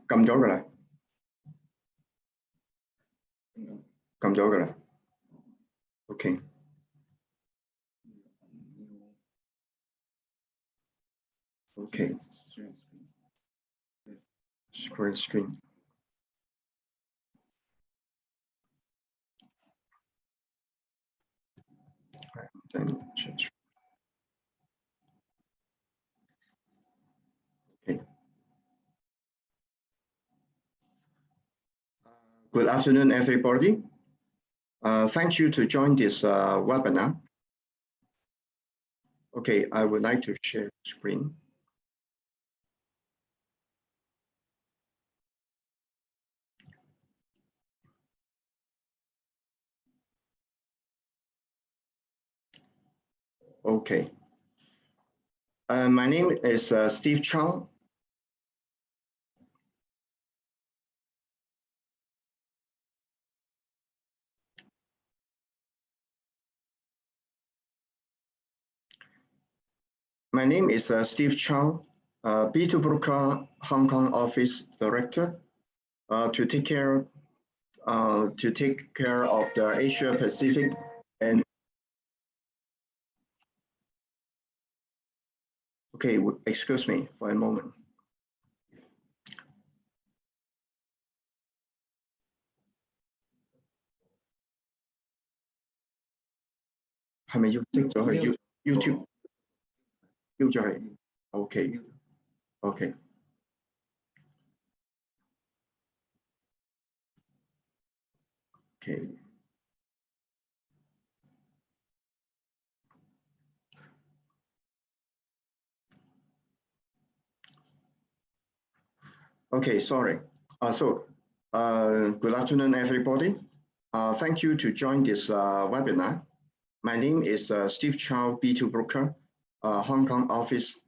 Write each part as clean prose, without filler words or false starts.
Cầm chỗ rồi. Cầm chỗ rồi. Okay. Okay. Screen. Then change. Okay. Good afternoon, everybody. Thank you to join this webinar. Okay, I would like to share the screen. Okay. My name is Steve Chow. My name is Steve Chow, B2Broker Hong Kong Office Director, to take care of the Asia Pacific and. Okay, excuse me for a moment.係咪要熄咗佢 YouTube？ 標咗係 OK。 Okay. Okay, sorry. Good afternoon, everybody. Thank you to join this webinar. My name is Steve Chow, B2Broker, Hong Kong Office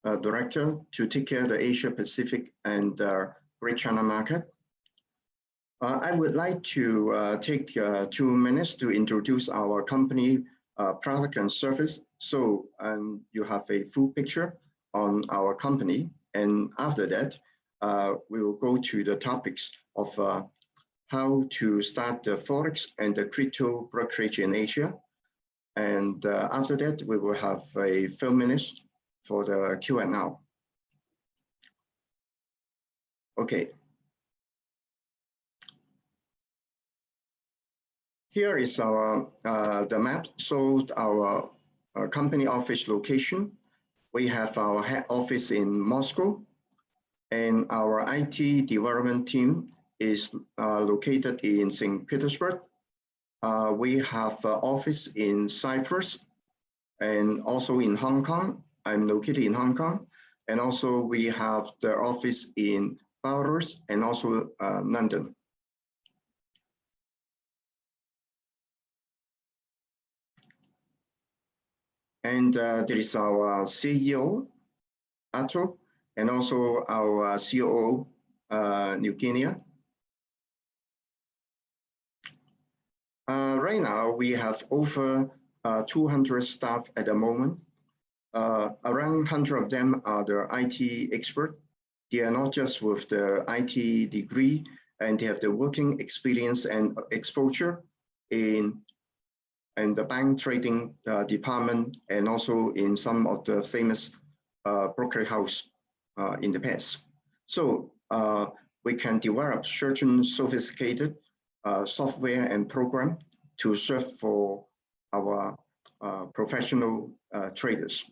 Director to take care of the Asia Pacific and Great China market. I would like to take 2 minutes to introduce our company product and service, so you have a full picture on our company. And after that, we will go to the topics of how to start the Forex and the crypto brokerage in Asia. And after that, we will have a few minutes for the Q&A. Okay. Here is our the map shows our company office location. We have our head office in Moscow, and our IT development team is located in St. Petersburg. We have an office in Cyprus and also in Hong Kong. I'm located in Hong Kong. And also we have the office in Paris and also London. And there is our CEO, Ato, and also our COO, New Guinea. Right now, we have over 200 staff at the moment. Around 100 of them are the IT expert. They are not just with the IT degree, and they have the working experience and exposure in the bank trading department, and also in some of the famous brokerage house in the past. So we can develop certain sophisticated software and program to serve for our professional traders.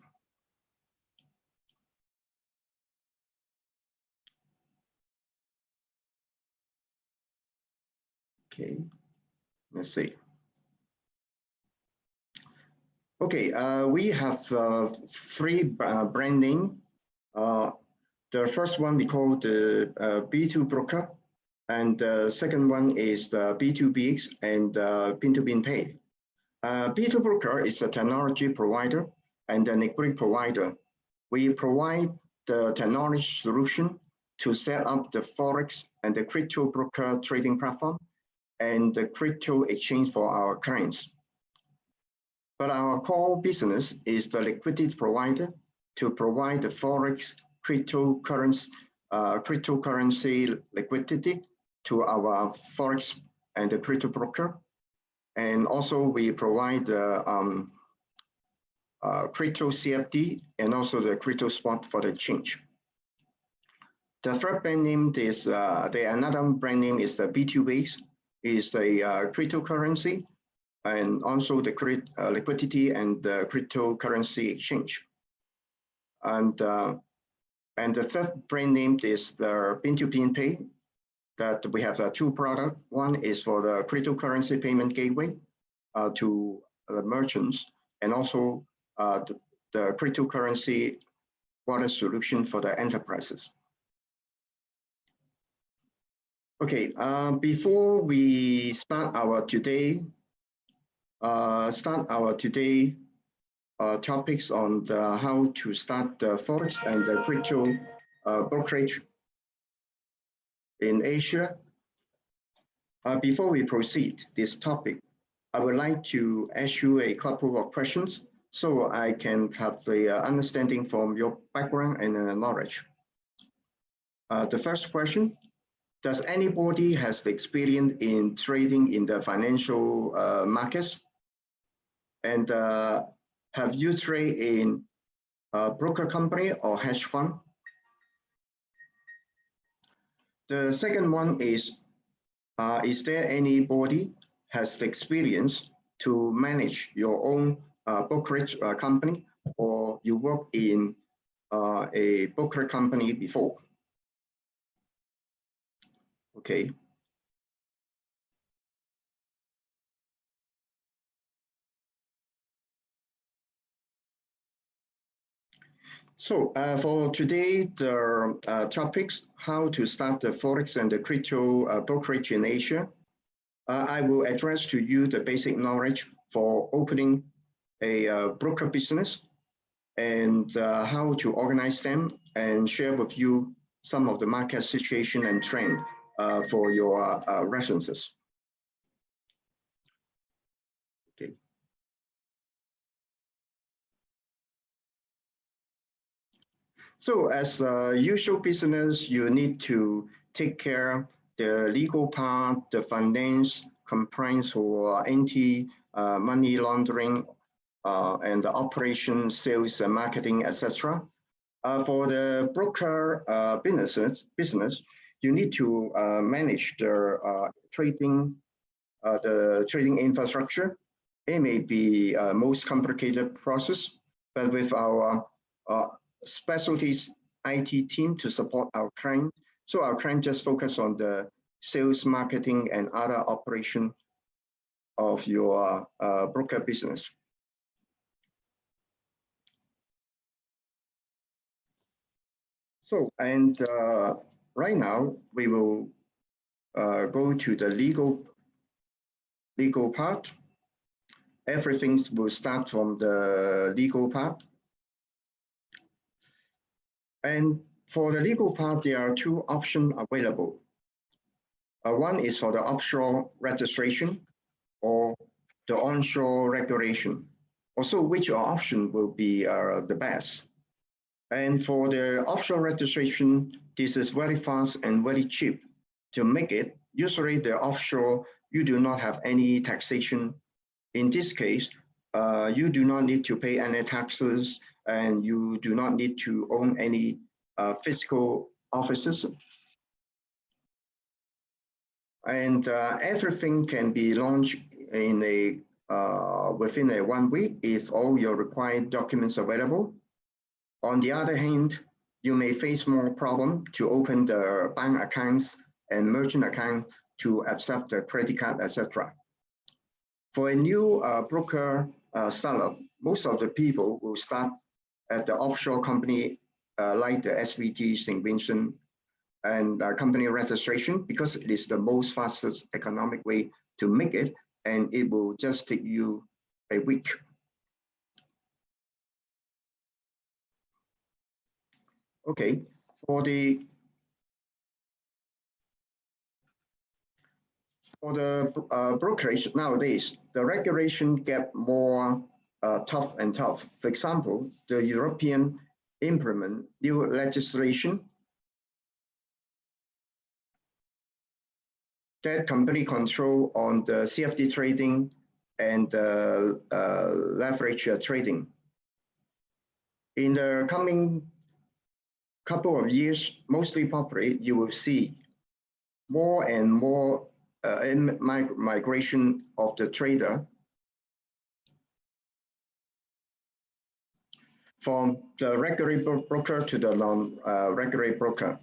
Okay, let's see. Okay, we have 3 brand name. The first one we call the B2Broker, and the second one is the B2BX and B2B Pay. B2Broker is a technology provider and a liquidity provider. We provide the technology solution to set up the Forex and the crypto broker trading platform and the crypto exchange for our clients. But our core business is the liquidity provider to provide the Forex, cryptocurrency, cryptocurrency liquidity to our Forex and the Crypto Broker. And also we provide the crypto CFD and also the crypto spot for the exchange. The third brand name is, another brand name is the B2Base, is a cryptocurrency and also the liquidity and the cryptocurrency exchange. And the third brand name is the Pin-to-Pin Pay, that we have two products. One is for the cryptocurrency payment gateway to the merchants, and also the cryptocurrency wallet solution for the enterprises. Okay, before we start our today topics on how to start the Forex and the crypto brokerage in Asia. Before we proceed this topic, I would like to ask you a couple of questions so I can have the understanding from your background and knowledge. The first question, does anybody has the experience in trading in the financial markets? And have you traded in a broker company or hedge fund? The second one is there anybody has the experience to manage your own brokerage company, or you work in a broker company before? Okay. So for today, the topics, how to start the Forex and the crypto brokerage in Asia. I will address to you the basic knowledge for opening a broker business and how to organize them, and share with you some of the market situation and trend for your references. Okay. So as usual business, you need to take care the legal part, the finance, compliance for anti-money laundering, and the operation, sales and marketing, etc. For the broker business, you need to manage the trading infrastructure. It may be a most complicated process, but with our specialties IT team to support our client. So our client just focus on the sales, marketing, and other operation of your broker business. So, and right now we will go to the legal part. Everything will start from the legal part. And for the legal part, there are two options available. One is for the offshore registration or the onshore regulation. Also, which option will be the best? And for the offshore registration, this is very fast and very cheap to make it. Usually the offshore, you do not have any taxation. In this case, you do not need to pay any taxes, and you do not need to own any physical offices. And everything can be launched in within 1 week if all your required documents available. On the other hand, you may face more problem to open the bank accounts and merchant account to accept the credit card, etc. For a new broker startup, most of the people will start at the offshore company like the SVT, St. Vincent, and company registration, because it is the most fastest economic way to make it, and it will just take you a week. Okay, for the brokerage nowadays, the regulation get more tough and tough. For example, the European implement new legislation get complete control on the CFD trading and leverage trading. In the coming couple of years, mostly probably, you will see more and more migration of the trader from the regulated broker to the non-regulated broker.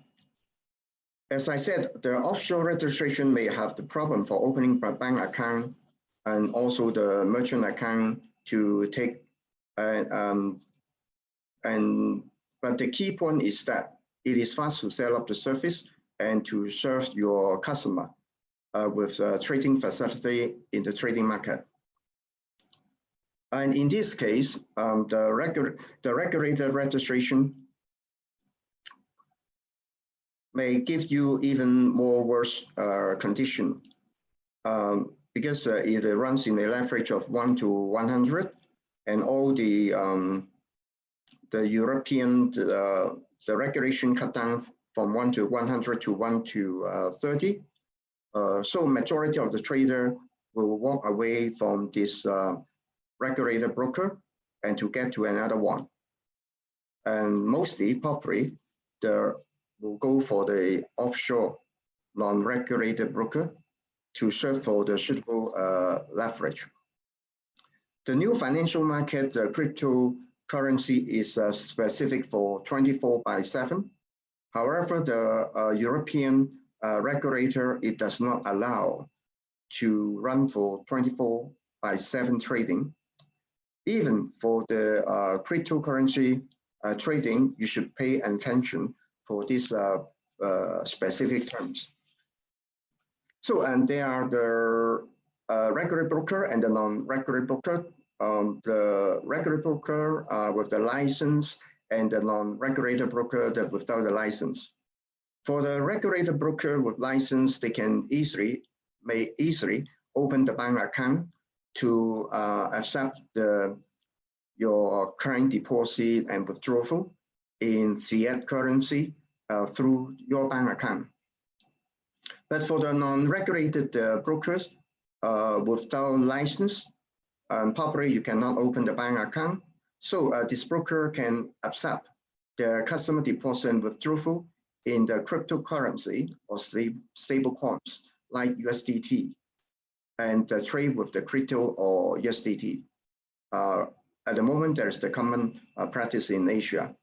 As I said, the offshore registration may have the problem for opening a bank account and also the merchant account to take, but the key point is that it is fast to set up the service and to serve your customer with a trading facility in the trading market. And in this case, the regulated registration may give you even more worse condition because it runs in a leverage of 1 to 100, and all the European the regulation cut down from 1 to 100 to 1 to 30. So majority of the trader will walk away from this regulated broker and to get to another one. And mostly, probably, will go for the offshore non-regulated broker to search for the suitable leverage. The new financial market, the cryptocurrency, is specific for 24/7. However, the European regulator, it does not allow to run for 24/7 trading. Even for the cryptocurrency trading, you should pay attention for these specific terms. So, and there are the regular broker and the non-regular broker. The regular broker with the license and the non-regulated broker that without the license. For the regulated broker with license, they may easily open the bank account to accept your client deposit and withdrawal in fiat currency through your bank account. But for the non-regulated brokers without license, probably you cannot open the bank account. So this broker can accept the customer deposit and withdrawal in the cryptocurrency or stable coins like USDT and trade with the crypto or USDT. At the moment, there's the common practice in Asia.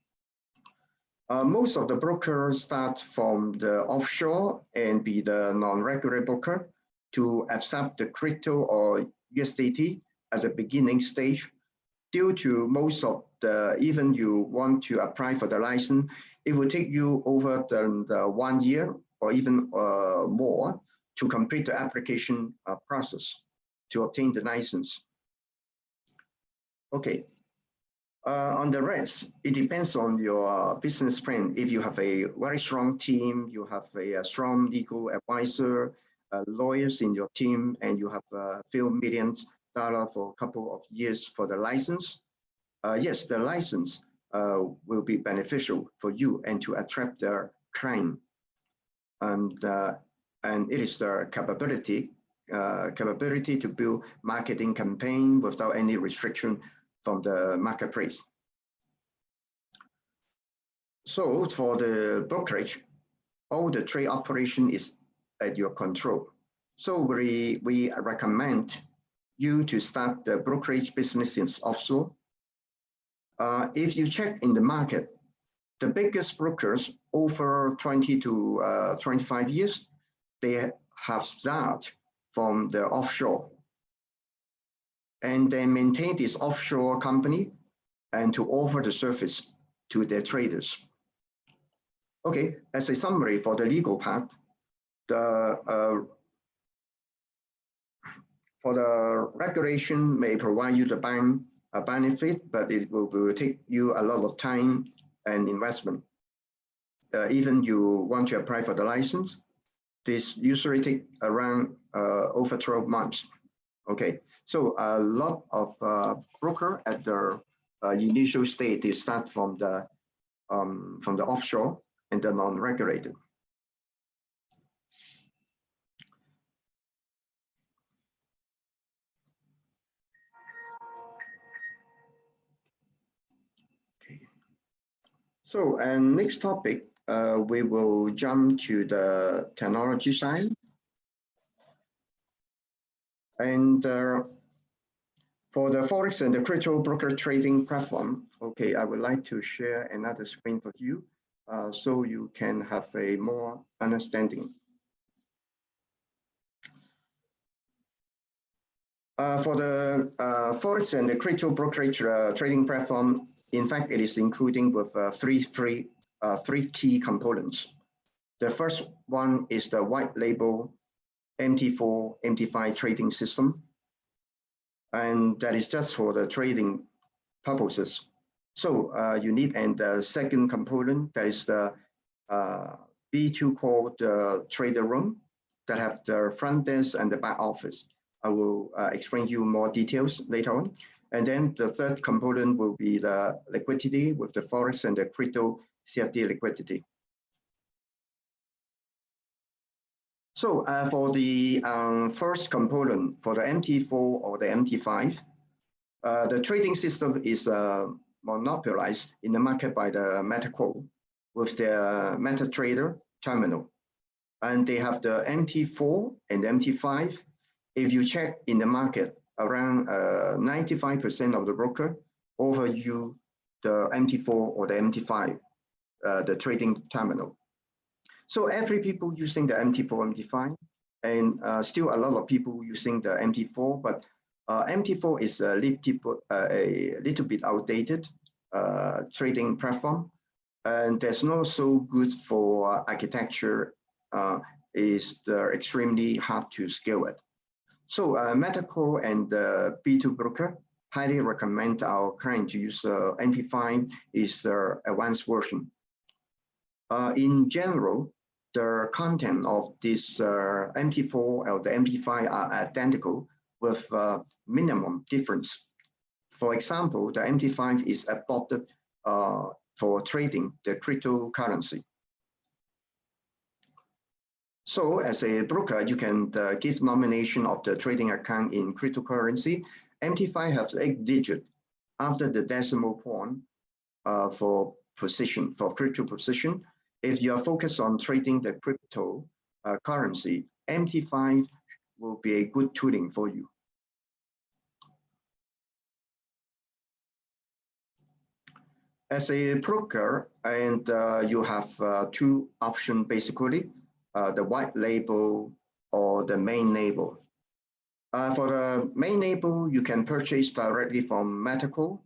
Most of the brokers start from the offshore and be the non-regular broker to accept the crypto or USDT at the beginning stage. Due to most of even you want to apply for the license, it will take you over the 1 year or even more to complete the application process to obtain the license. Okay. On the rest, it depends on your business plan. If you have a very strong team, you have a strong legal advisor, lawyers in your team, and you have a few $1 million for a couple of years for the license, yes, the license will be beneficial for you and to attract the client. And it is the capability to build marketing campaign without any restriction from the marketplace. So for the brokerage, all the trade operation is at your control. So we recommend you to start the brokerage business in offshore. If you check in the market, the biggest brokers over 20 to 25 years, they have started from the offshore. And they maintain this offshore company and to offer the service to their traders. Okay, as a summary for the legal part, for the regulation may provide you a benefit, but it will take you a lot of time and investment. Even you want to apply for the license, this usually take around over 12 months. Okay, so a lot of broker at the initial state, they start from the offshore and the non-regulated. So, and next topic, we will jump to the technology side. And for the Forex and the Crypto Broker trading platform, okay, I would like to share another screen for you so you can have a more understanding. For the Forex and the Crypto Brokerage trading platform, in fact, it is including with three key components. The first one is the white label MT4, MT5 trading system, and that is just for the trading purposes. So you need, and the second component, that is the B2 called the trader room that have the front desk and the back office. I will explain you more details later on. And then the third component will be the liquidity with the Forex and the crypto CFD liquidity. So for the first component, for the MT4 or the MT5, the trading system is monopolized in the market by the MetaQuote with the MetaTrader terminal. And they have the MT4 and MT5. If you check in the market, around 95% of the broker offer you the MT4 or the MT5, the trading terminal. So every people using the MT4, MT5, and still a lot of people using the MT4, but MT4 is a little bit outdated trading platform, and there's no so good for architecture. Is extremely hard to scale it. So MetaQuote and B2Broker highly recommend our client to use MT5 is the advanced version. In general, the content of this MT4 or the MT5 are identical with minimum difference. For example, the MT5 is adopted for trading the cryptocurrency. So as a broker, you can give nomination of the trading account in cryptocurrency. MT5 has 8 digits after the decimal point for position, for crypto position. If you are focused on trading the crypto currency, MT5 will be a good tooling for you. As a broker, and you have two options basically, the white label or the main label. For the main label, you can purchase directly from MetaQuote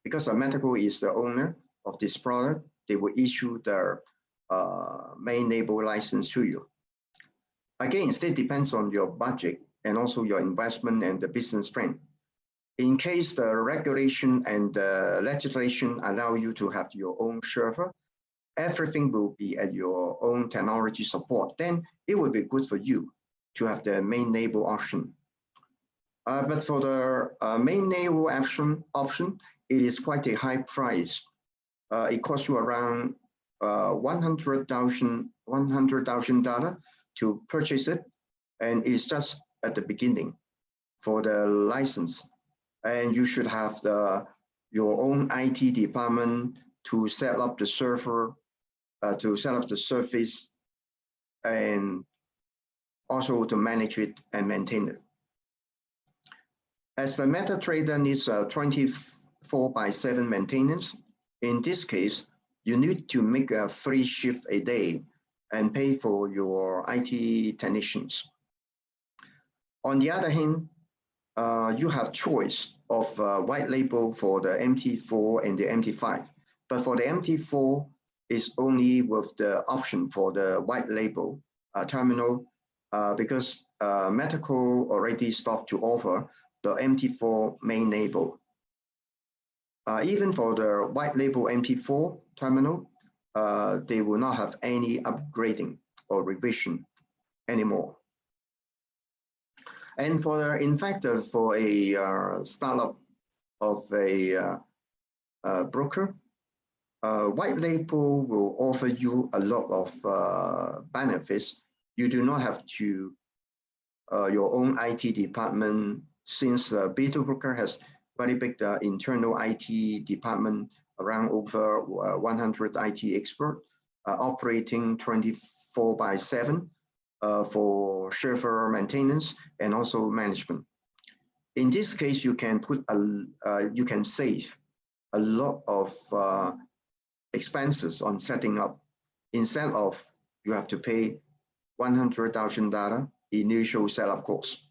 because MetaQuote is the owner of this product, they will issue their main label license to you. Again, it still depends on your budget and also your investment and the business plan. In case the regulation and the legislation allow you to have your own server, everything will be at your own technology support, then it will be good for you to have the main label option. But for the main label option, it is quite a high price. It costs you around $100,000 to purchase it, and it's just at the beginning for the license. And you should have your own IT department to set up the server, to set up the service, and also to manage it and maintain it. As the MetaTrader needs 24/7 maintenance, in this case, you need to make 3 shifts a day and pay for your IT technicians. On the other hand, you have choice of white label for the MT4 and the MT5. But for the MT4, it's only with the option for the white label terminal because MetaQuote already stopped to offer the MT4 main label. Even for the white label MT4 terminal, they will not have any upgrading or revision anymore. And in fact, for a startup of a broker, white label will offer you a lot of benefits. You do not have to your own IT department, since B2Broker has very big internal IT department, around over 100 IT experts operating 24/7 for server maintenance and also management. In this case, you can you can save a lot of expenses on setting up. Instead of you have to pay $100,000 initial setup cost.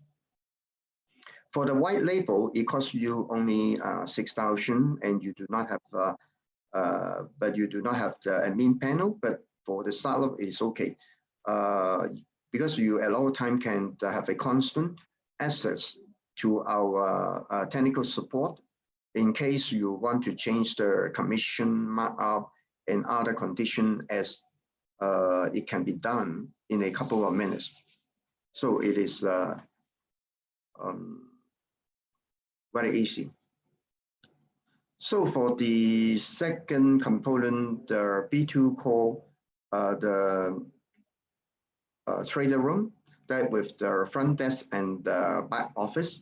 For the white label, it costs you only $6,000, and you do not have but you do not have the admin panel. But for the startup, it's okay because you at all time can have a constant access to our technical support in case you want to change the commission markup and other condition, as it can be done in a couple of minutes. So it is very easy. So for the second component, the B2 core, the trader room, that with the front desk and the back office.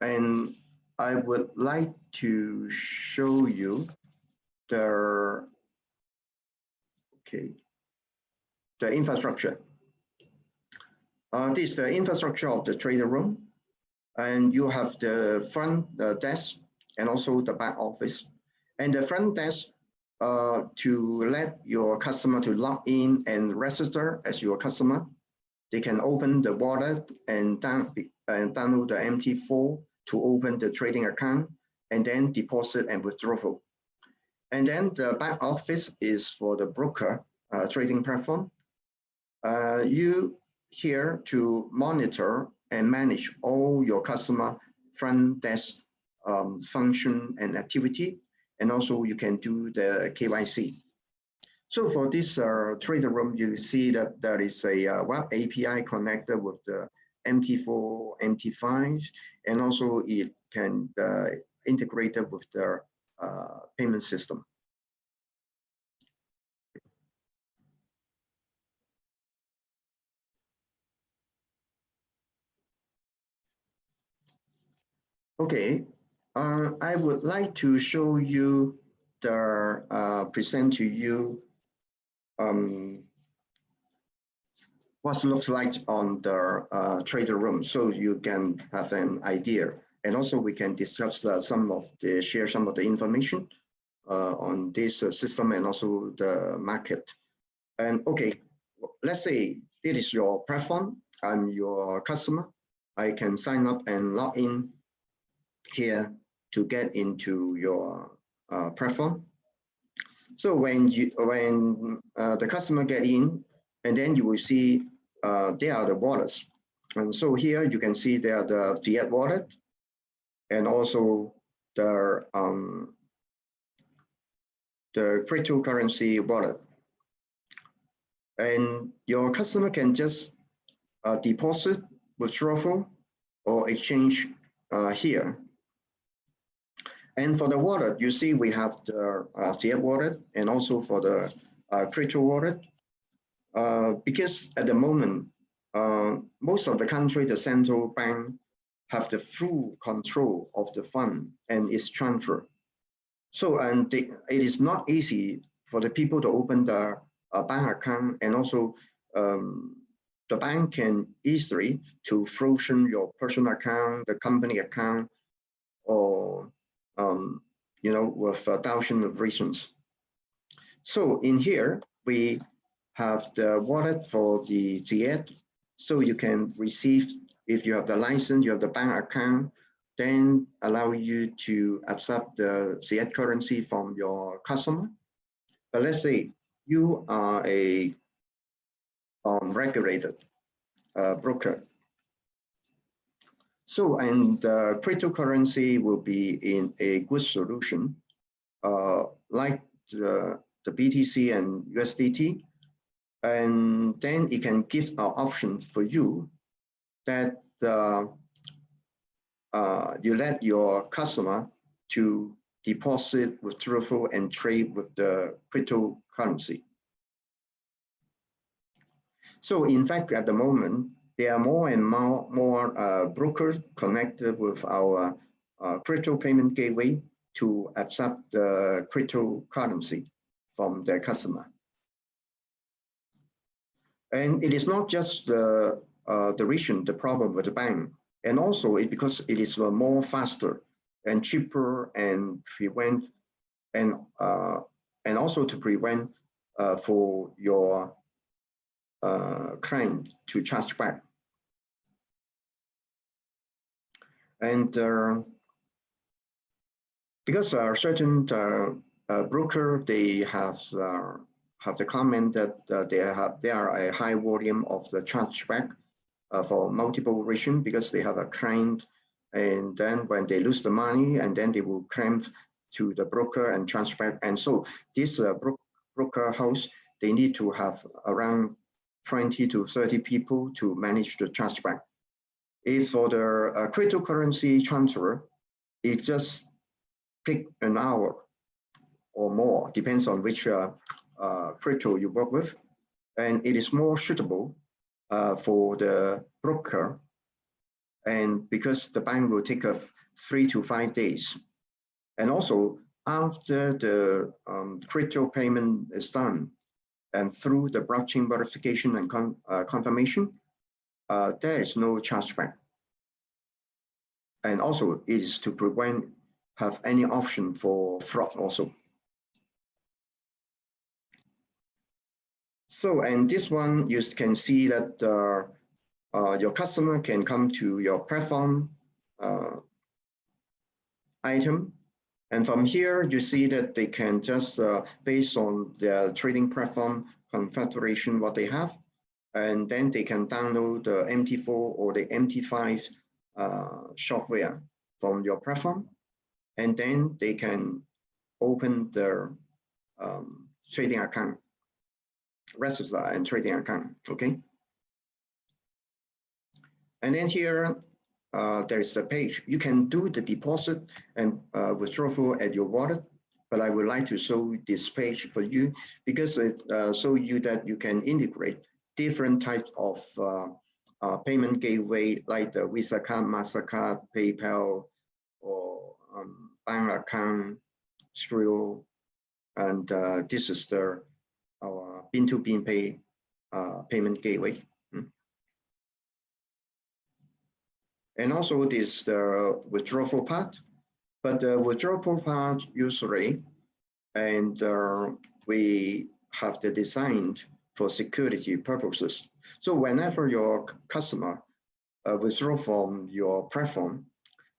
And I would like to show you the infrastructure. This is the infrastructure of the trader room, and you have the front desk and also the back office. And the front desk to let your customer to log in and register as your customer. They can open the wallet and download the MT4 to open the trading account, and then deposit and withdrawal. And then the back office is for the broker trading platform. You here to monitor and manage all your customer front desk function and activity, and also you can do the KYC. So for this trader room, you see that there is a web API connected with the MT4, MT5, and also it can integrate it with the payment system. Okay, I would like to show you present to you what looks like on the trader room, so you can have an idea. And also we can discuss share some of the information on this system and also the market. And okay, let's say it is your platform. I'm your customer. I can sign up and log in here to get into your platform. So when the customer get in, and then you will see there are the wallets. And so here you can see there are the fiat wallet and also the cryptocurrency wallet. And your customer can just deposit, withdraw, or exchange here. And for the wallet, you see we have the fiat wallet and also for the crypto wallet. Because at the moment, most of the country, the central bank have the full control of the fund and its transfer. So, and it is not easy for the people to open the bank account, and also the bank can easily to frozen your personal account, the company account, or you know, with a thousand of reasons. So in here, we have the wallet for the fiat. So you can receive, if you have the license, you have the bank account, then allow you to accept the fiat currency from your customer. But let's say you are a regulated broker. So, and the cryptocurrency will be in a good solution, like the BTC and USDT. And then it can give an option for you that you let your customer to deposit, withdraw, and trade with the cryptocurrency. So in fact, at the moment, there are more and more brokers connected with our crypto payment gateway to accept the cryptocurrency from their customer. And it is not just the reason, the problem with the bank, and also because it is more faster and cheaper and prevent and also to prevent for your client to charge back. And because certain broker, they have the comment that they are a high volume of the chargeback for multiple reasons, because they have a client, and then when they lose the money, and then they will claim to the broker and charge back. And so this broker house, they need to have around 20 to 30 people to manage the chargeback. If for the cryptocurrency transfer, it just take an hour or more, depends on which crypto you work with, and it is more suitable for the broker, and because the bank will take 3 to 5 days. And also after the crypto payment is done and through the blockchain verification and confirmation, there is no chargeback. And also it is to prevent have any option for fraud also. So, and this one, you can see that your customer can come to your platform item. And from here, you see that they can just, based on their trading platform configuration, what they have, and then they can download the MT4 or the MT5 software from your platform. And then they can open their trading account, register and trading account, okay? And then here, there is a page. You can do the deposit and withdrawal at your wallet, but I would like to show this page for you because it shows you that you can integrate different types of payment gateway like the Visa card, MasterCard, PayPal, or bank account, Skrill, and this is our B2B Pay payment gateway. And also this the withdrawal part, but the withdrawal part usually, and we have the design for security purposes. So whenever your customer withdraw from your platform,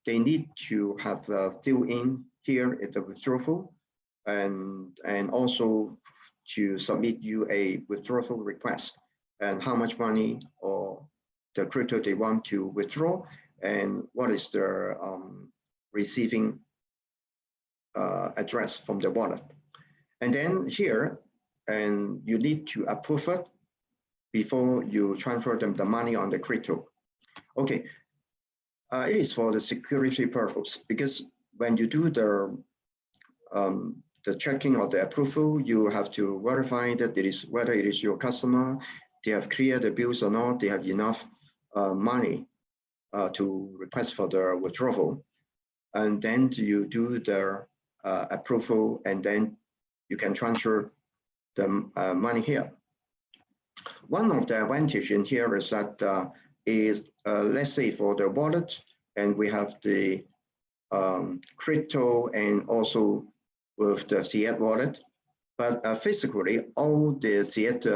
they need to have fill in here at the withdrawal, and also to submit you a withdrawal request and how much money or the crypto they want to withdraw, and what is the receiving address from the wallet. And then here, and you need to approve it before you transfer them the money on the crypto. Okay, it is for the security purpose, because when you do the checking of the approval, you have to verify that it is whether it is your customer, they have cleared the bills or not, they have enough money to request for the withdrawal, and then you do the approval, and then you can transfer the money here. One of the advantage in here is that let's say for the wallet, and we have the crypto and also with the fiat wallet, but physically all the fiat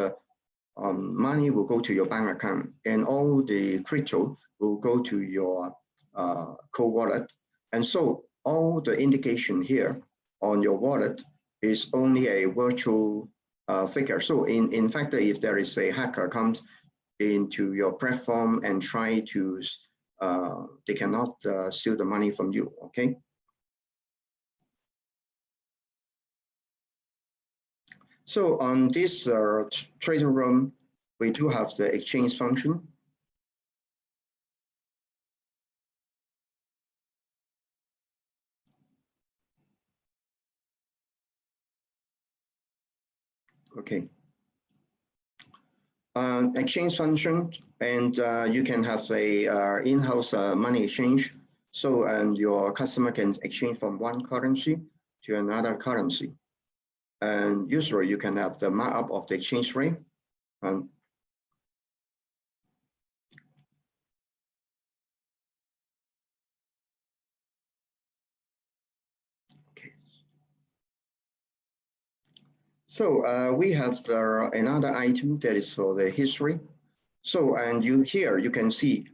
money will go to your bank account, and all the crypto will go to your cold wallet. And so all the indication here on your wallet is only a virtual figure. So in fact, if there is a hacker comes into your platform and try to, they cannot steal the money from you, okay? So on this trading room, we do have the exchange function. Okay. Exchange function, and you can have a in-house money exchange So, and your customer can exchange from one currency to another currency. And usually you can have the markup of the exchange rate. Okay. So we have another item that is for the history. So, and here you can see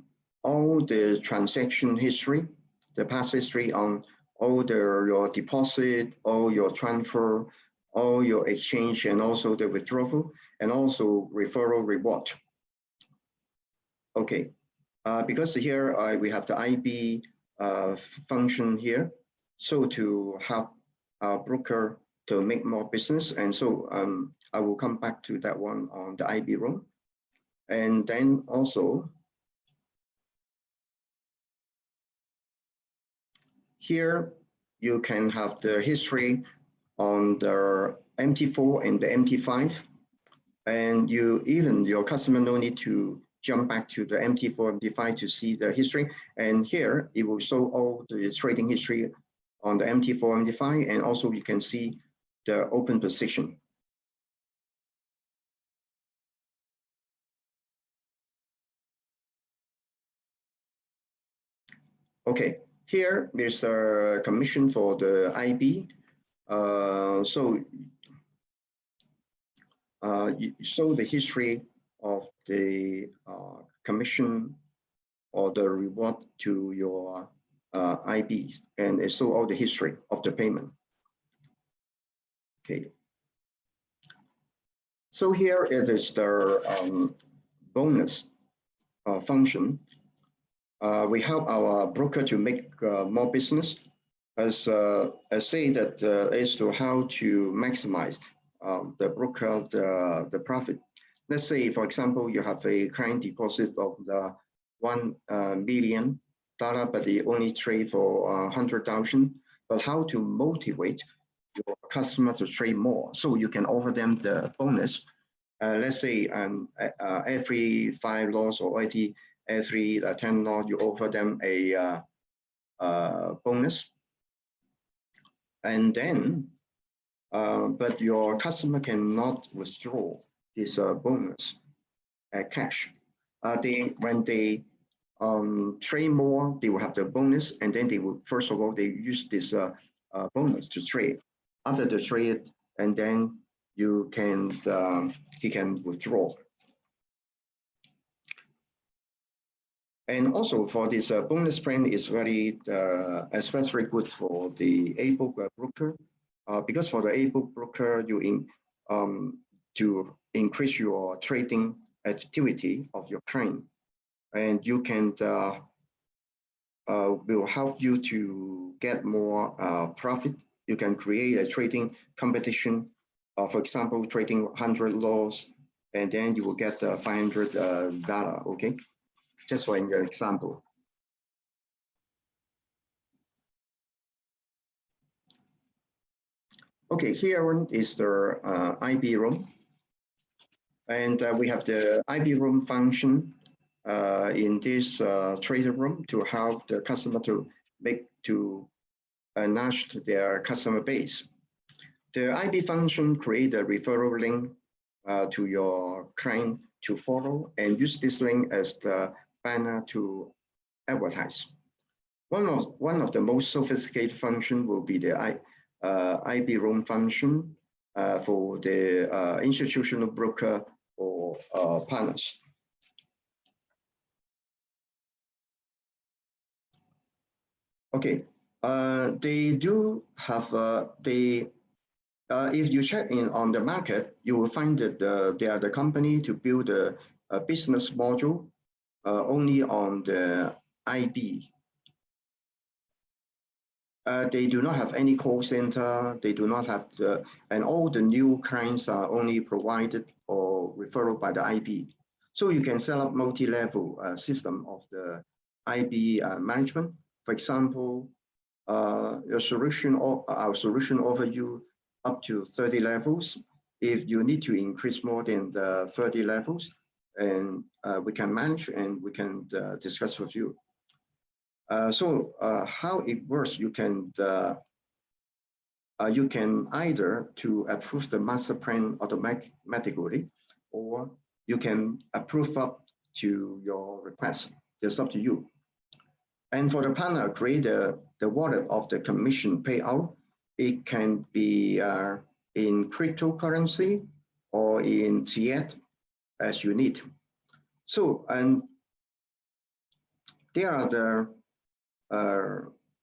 all the transaction history, the past history on all your deposit, all your transfer, all your exchange, and also the withdrawal, and also referral reward. Okay, because here we have the IB function here. So to help our broker to make more business. And so I will come back to that one on the IB room. And then also here, you can have the history on the MT4 and the MT5. And your customer no need to jump back to the MT4, MT5 to see the history. And here, it will show all the trading history on the MT4, MT5, and also you can see the open position. Okay, here there's a commission for the IB. So you show the history of the commission or the reward to your IBs, and it show all the history of the payment. Okay. So here it is the bonus function. We help our broker to make more business, as say that is to how to maximize the broker the profit. Let's say, for example, you have a client deposit of the $1 million, but they only trade for 100,000. But how to motivate your customer to trade more? So you can offer them the bonus. Let's say every 5 lots or every 10 lots, you offer them a bonus. And then, but your customer cannot withdraw this bonus cash. When they trade more, they will have the bonus, and then they will, first of all, they use this bonus to trade. After the trade, and then he can withdraw. And also for this bonus plan is very especially good for the able broker, because for the able broker, to increase your trading activity of your client, and you can will help you to get more profit. You can create a trading competition. For example, trading 100 lots, and then you will get $500. Okay, just for an example. Okay, here is the IB room, and we have the IB room function in this trader room to help the customer to enlarge their customer base. The IB function create a referral link to your client to follow and use this link as the banner to advertise. One of the most sophisticated function will be the IB room function for the institutional broker or partners. Okay, they do have if you check in on the market, you will find that they are the company to build a business module only on the IB. They do not have any call center. They do not have and all the new clients are only provided or referral by the IB. So you can set up multi-level system of the IB management. For example, our solution offer you up to 30 levels. If you need to increase more than the 30 levels, and we can manage and we can discuss with you. So how it works, you can either to approve the master plan automatically, or you can approve up to your request. It's up to you. And for the partner agree, the wallet of the commission payout, it can be in cryptocurrency or in fiat as you need. So, and there are the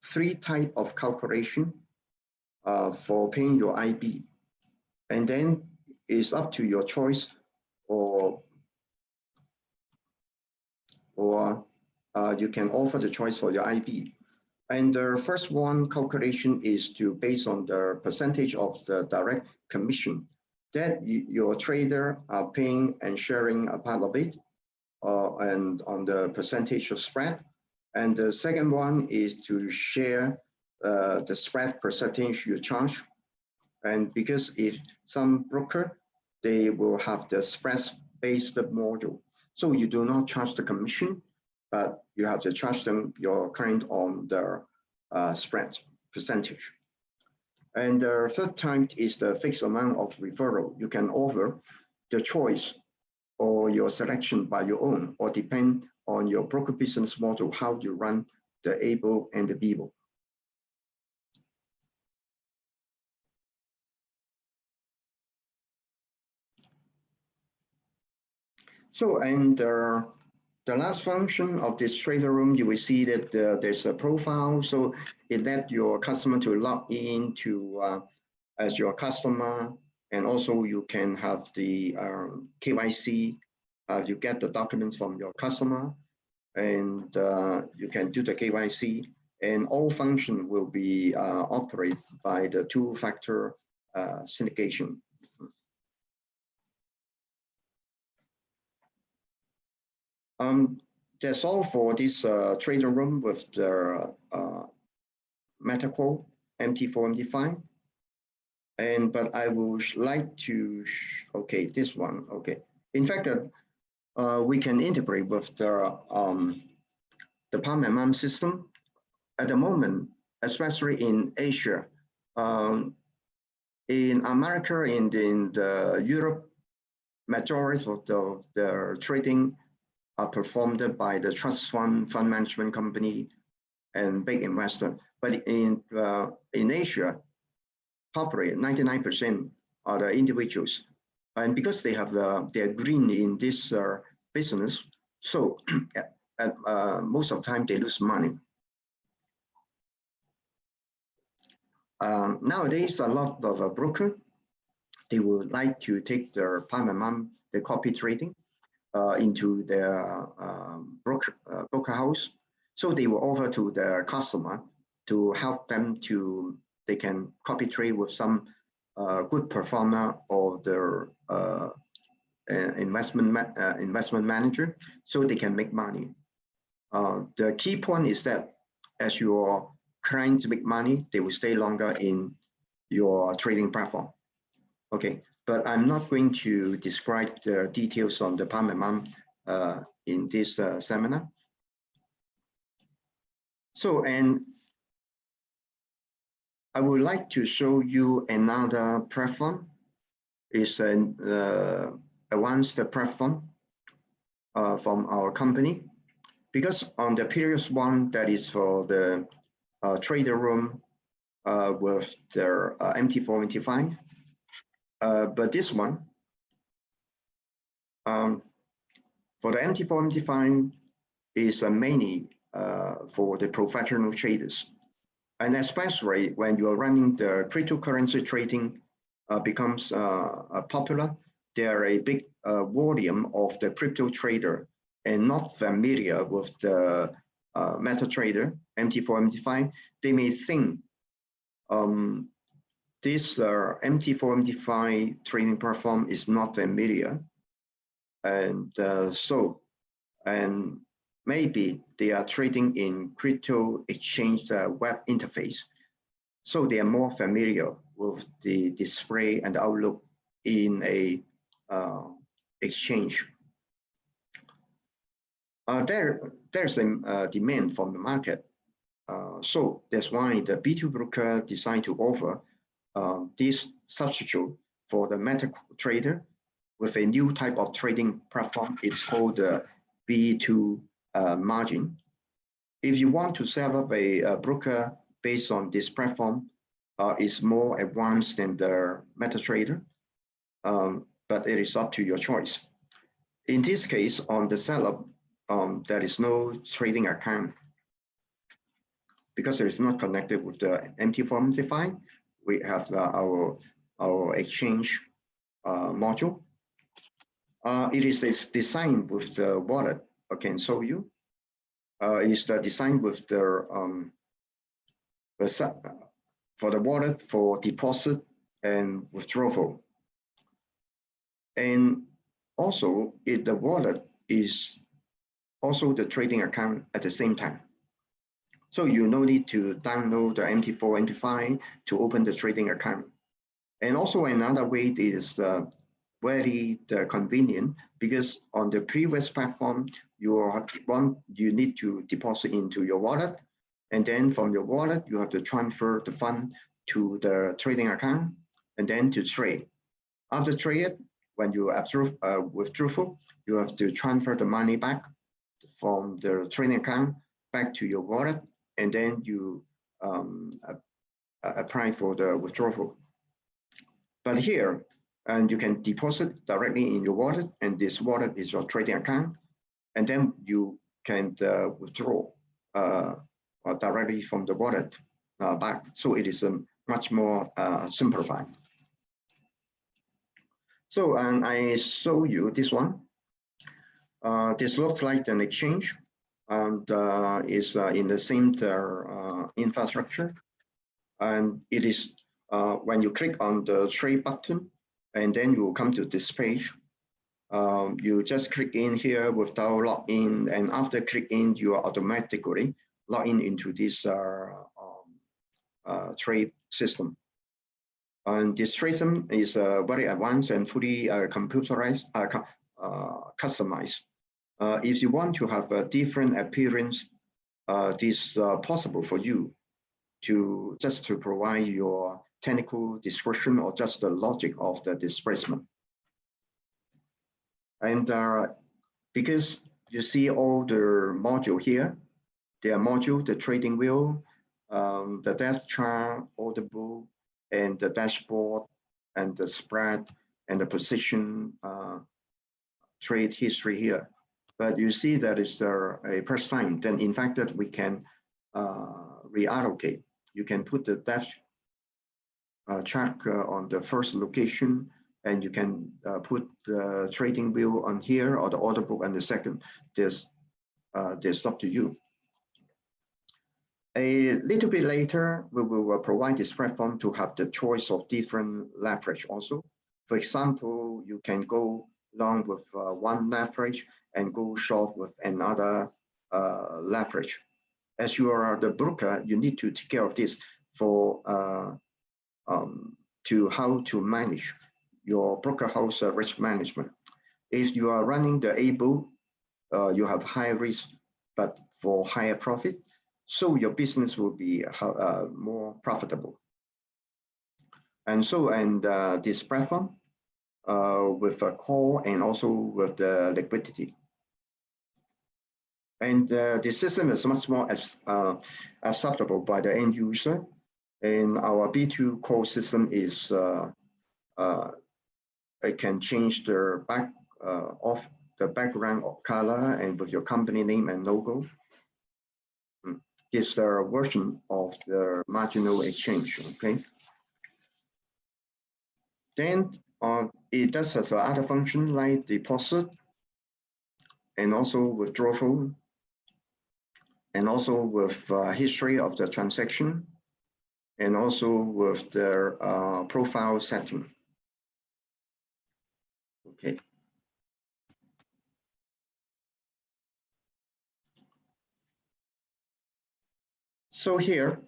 3 types of calculation for paying your IB. And then it's up to your choice, or you can offer the choice for your IB. And the first one calculation is to based on the percentage of the direct commission that your trader are paying and sharing a part of it, and on the percentage of spread. And the second one is to share the spread percentage you charge. And because if some broker, they will have the spread-based model. So you do not charge the commission, but you have to charge them your current on the spread percentage. And the third type is the fixed amount of referral. You can offer the choice or your selection by your own, or depend on your broker business model, how you run the ABLE and the BBLE. So, and the last function of this trader room, you will see that there's a profile. So it let your customer to log in to as your customer, and also you can have the KYC. You get the documents from your customer, and you can do the KYC, and all function will be operated by the 2-factor syndication. That's all for this trader room with the MetaQuote MT4, MT5. But I would like to, okay, this one, okay. In fact, we can integrate with the Palm and Mum system. At the moment, especially in Asia, in America and in the Europe, majority of the trading are performed by the trust fund management company and big investor. But in Asia, probably 99% are the individuals. And because they have they're green in this business, so most of the time they lose money. Nowadays, a lot of broker, they would like to take their Palm and Mum, the copy trading, into their broker house. So they will offer to the customer to help them to, they can copy trade with some good performer of their investment manager, so they can make money. The key point is that as your clients make money, they will stay longer in your trading platform. Okay, but I'm not going to describe the details on the Palm and Mum in this seminar. So, and I would like to show you another platform. It's an advanced platform from our company, because on the previous one, that is for the trader room with their MT4, MT5. But this one, for the MT4, MT5 is mainly for the professional traders. And especially when you're running the cryptocurrency trading becomes popular, there are a big volume of the crypto trader and not familiar with the MetaTrader, MT4, MT5. They may think this MT4, MT5 trading platform is not familiar. And and maybe they are trading in crypto exchange web interface. So they are more familiar with the display and the outlook in a exchange. There's a demand from the market So that's why the B2Broker decided to offer this substitute for the MetaTrader with a new type of trading platform. It's called the B2 margin. If you want to set up a broker based on this platform, it's more advanced than the MetaTrader, but it is up to your choice. In this case, on the setup, there is no trading account because it is not connected with the MT4MT5. We have our exchange module. It is designed with the wallet. I can show you. It is designed with the for the wallet for deposit and withdrawal. And also, the wallet is also the trading account at the same time. So you no need to download the MT4, MT5 to open the trading account. And also another way is very convenient, because on the previous platform, you need to deposit into your wallet, and then from your wallet, you have to transfer the fund to the trading account, and then to trade. After trade, when you withdraw, you have to transfer the money back from the trading account back to your wallet, and then you apply for the withdrawal. But here, and you can deposit directly in your wallet, and this wallet is your trading account, and then you can withdraw directly from the wallet back. So it is much more simplified. So, and I show you this one. This looks like an exchange, and is in the same infrastructure. And it is when you click on the trade button, and then you will come to this page. You just click in here without login, and after click in, you are automatically log in into this trade system. And this trade system is very advanced and fully computerized, customized. If you want to have a different appearance, this is possible for you to just to provide your technical description or just the logic of the displacement. And because you see all the module here, their module, the trading wheel, the desk chart, order book, and the dashboard, and the spread, and the position, trade history here. But you see that is a first time. Then in fact that we can reallocate. You can put the dash chart on the first location, and you can put the trading wheel on here, or the order book on the second. There's up to you. A little bit later, we will provide this platform to have the choice of different leverage also. For example, you can go long with one leverage and go short with another leverage. As you are the broker, you need to take care of this for how to manage your broker house risk management. If you are running the able, you have high risk, but for higher profit, so your business will be more profitable. And so, this platform with a call and also with the liquidity. And the system is much more acceptable by the end user. And our B2 core system is, it can change the of the background color and with your company name and logo. Is the version of the marginal exchange, okay? Then it does have other function like deposit, and also withdrawal, and also with history of the transaction, and also with the profile setting. Okay. So here,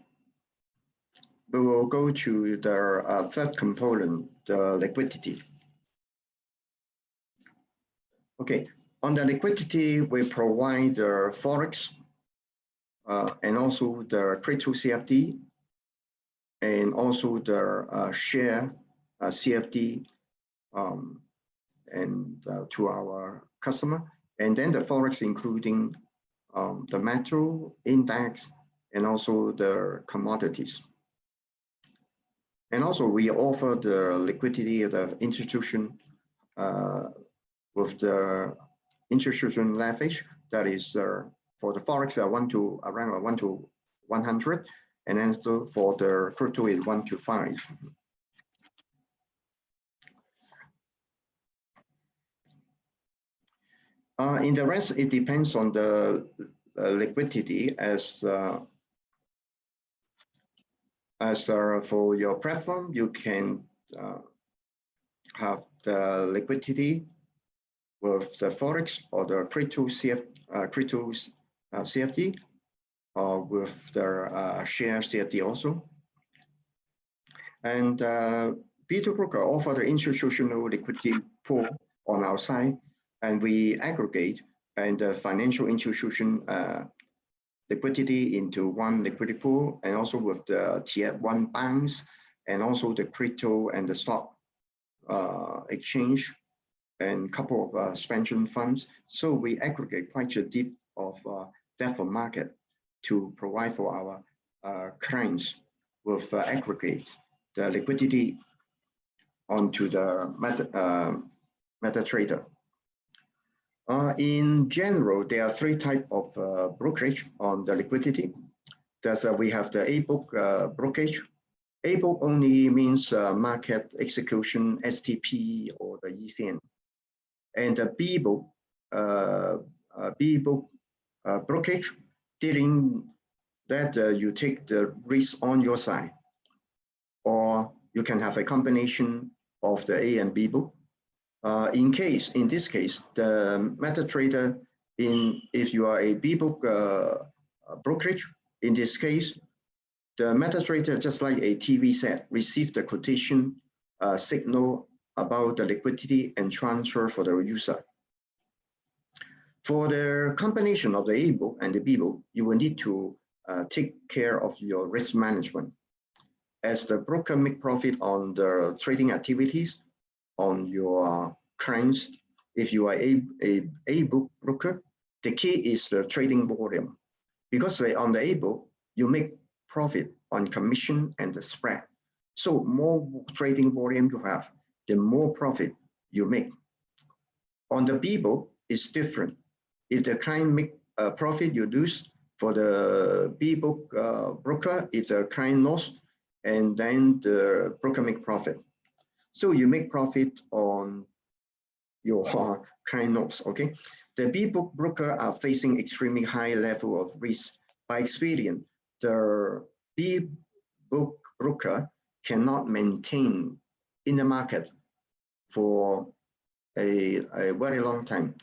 we will go to the third component, the liquidity. Okay, on the liquidity, we provide the Forex and also the crypto CFD, and also the share CFD, and to our customer, and then the Forex, including the metal index and also the commodities. And also we offer the liquidity of the institution with the institution leverage, that is for the Forex around 1 to 100, and then for the crypto is 1 to 5. In the rest, it depends on the liquidity as for your platform, you can have the liquidity with the Forex or the crypto CFD, or with the share CFD also. And B2Broker offer the institutional liquidity pool on our side, and we aggregate and the financial institution liquidity into one liquidity pool, and also with the Tier 1 banks, and also the crypto and the stock exchange, and couple of pension funds. So we aggregate quite a deep of depth of market to provide for our clients with aggregate the liquidity onto the MetaTrader. In general, there are 3 types of brokerage on the liquidity. We have the A-book brokerage. A-book only means market execution, STP, or the ECN. And the B-book brokerage, dealing that you take the risk on your side, or you can have a combination of the A and B book. In this case, the MetaTrader, if you are a B-book brokerage, in this case, the MetaTrader, just like a TV set, receive the quotation signal about the liquidity and transfer for the user. For the combination of the A-book and the B-book, you will need to take care of your risk management. As the broker make profit on the trading activities on your clients, if you are a A-book broker, the key is the trading volume. Because on the A-book, you make profit on commission and the spread. So more trading volume you have, the more profit you make. On the B-book, it's different. If the client make a profit, you lose. For the B-book broker, if the client loss, and then the broker make profit. So you make profit on your client loss, okay? The B-book broker are facing extremely high level of risk. By experience, the B-book broker cannot maintain in the market for a very long time.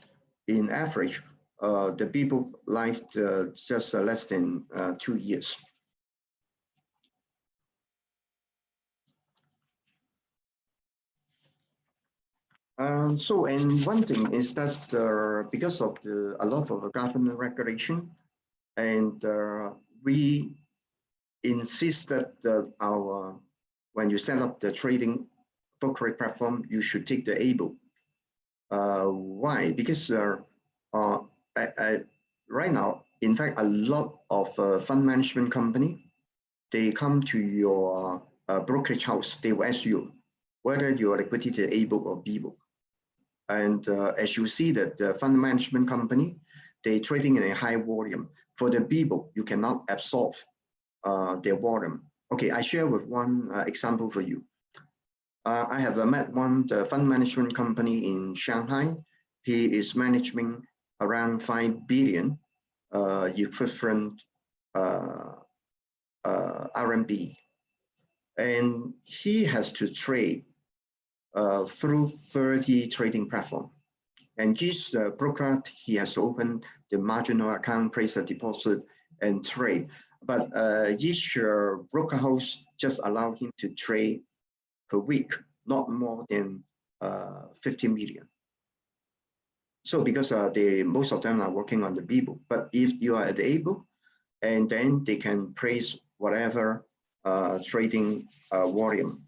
In average, the B-book life just less than 2 years. And one thing is that because of a lot of government regulation, and we insist that when you set up the trading brokerage platform, you should take the A-book. Why? Because right now, in fact, a lot of fund management company, they come to your brokerage house. They will ask you whether you are liquidity A-book or B-book. And as you see that the fund management company, they trading in a high volume. For the B-book, you cannot absorb their volume. Okay, I share with one example for you. I have met the fund management company in Shanghai. He is managing around 5 billion equivalent RMB. And he has to trade through 30 trading platform. And each broker, he has opened the marginal account, place a deposit, and trade. But each broker house just allow him to trade per week, not more than 50 million. So because most of them are working on the B-book, but if you are at the A-book and then they can place whatever trading volume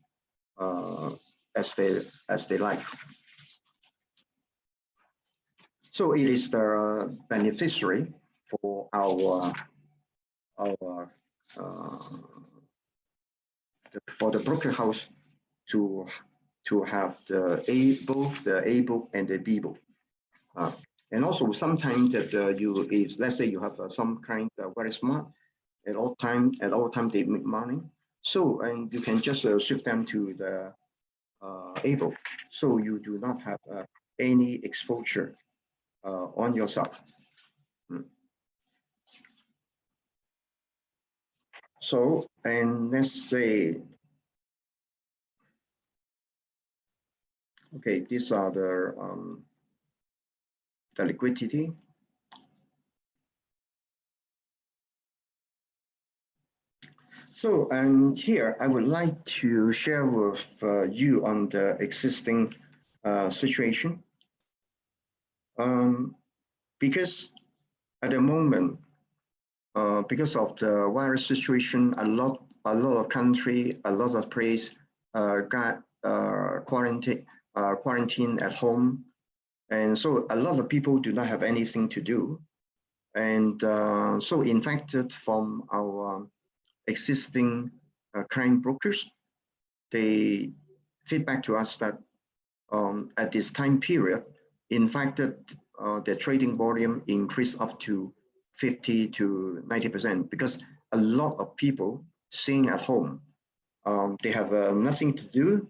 as they like. So it is the beneficiary for our for the broker house to have both the A book and the B book. And also sometimes that if let's say you have some kind very smart, at all time they make money. So and you can just shift them to the A book, so you do not have any exposure on yourself. So, and let's say, okay, these are the liquidity. So, and here I would like to share with you on the existing situation. Because at the moment, because of the virus situation, a lot of country, a lot of place got quarantine at home, and so a lot of people do not have anything to do, and so in fact, from our existing client brokers, they feedback to us that at this time period, in fact, the trading volume increased up to 50 to 90% because a lot of people staying at home, they have nothing to do,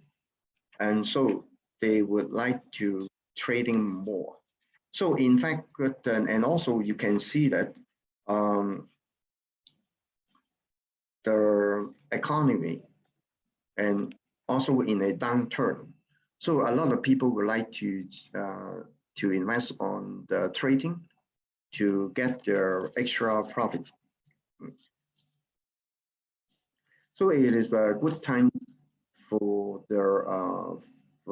and so they would like to trading more. So in fact, and also you can see that the economy and also in a downturn. So a lot of people would like to invest on the trading to get their extra profit. So it is a good time for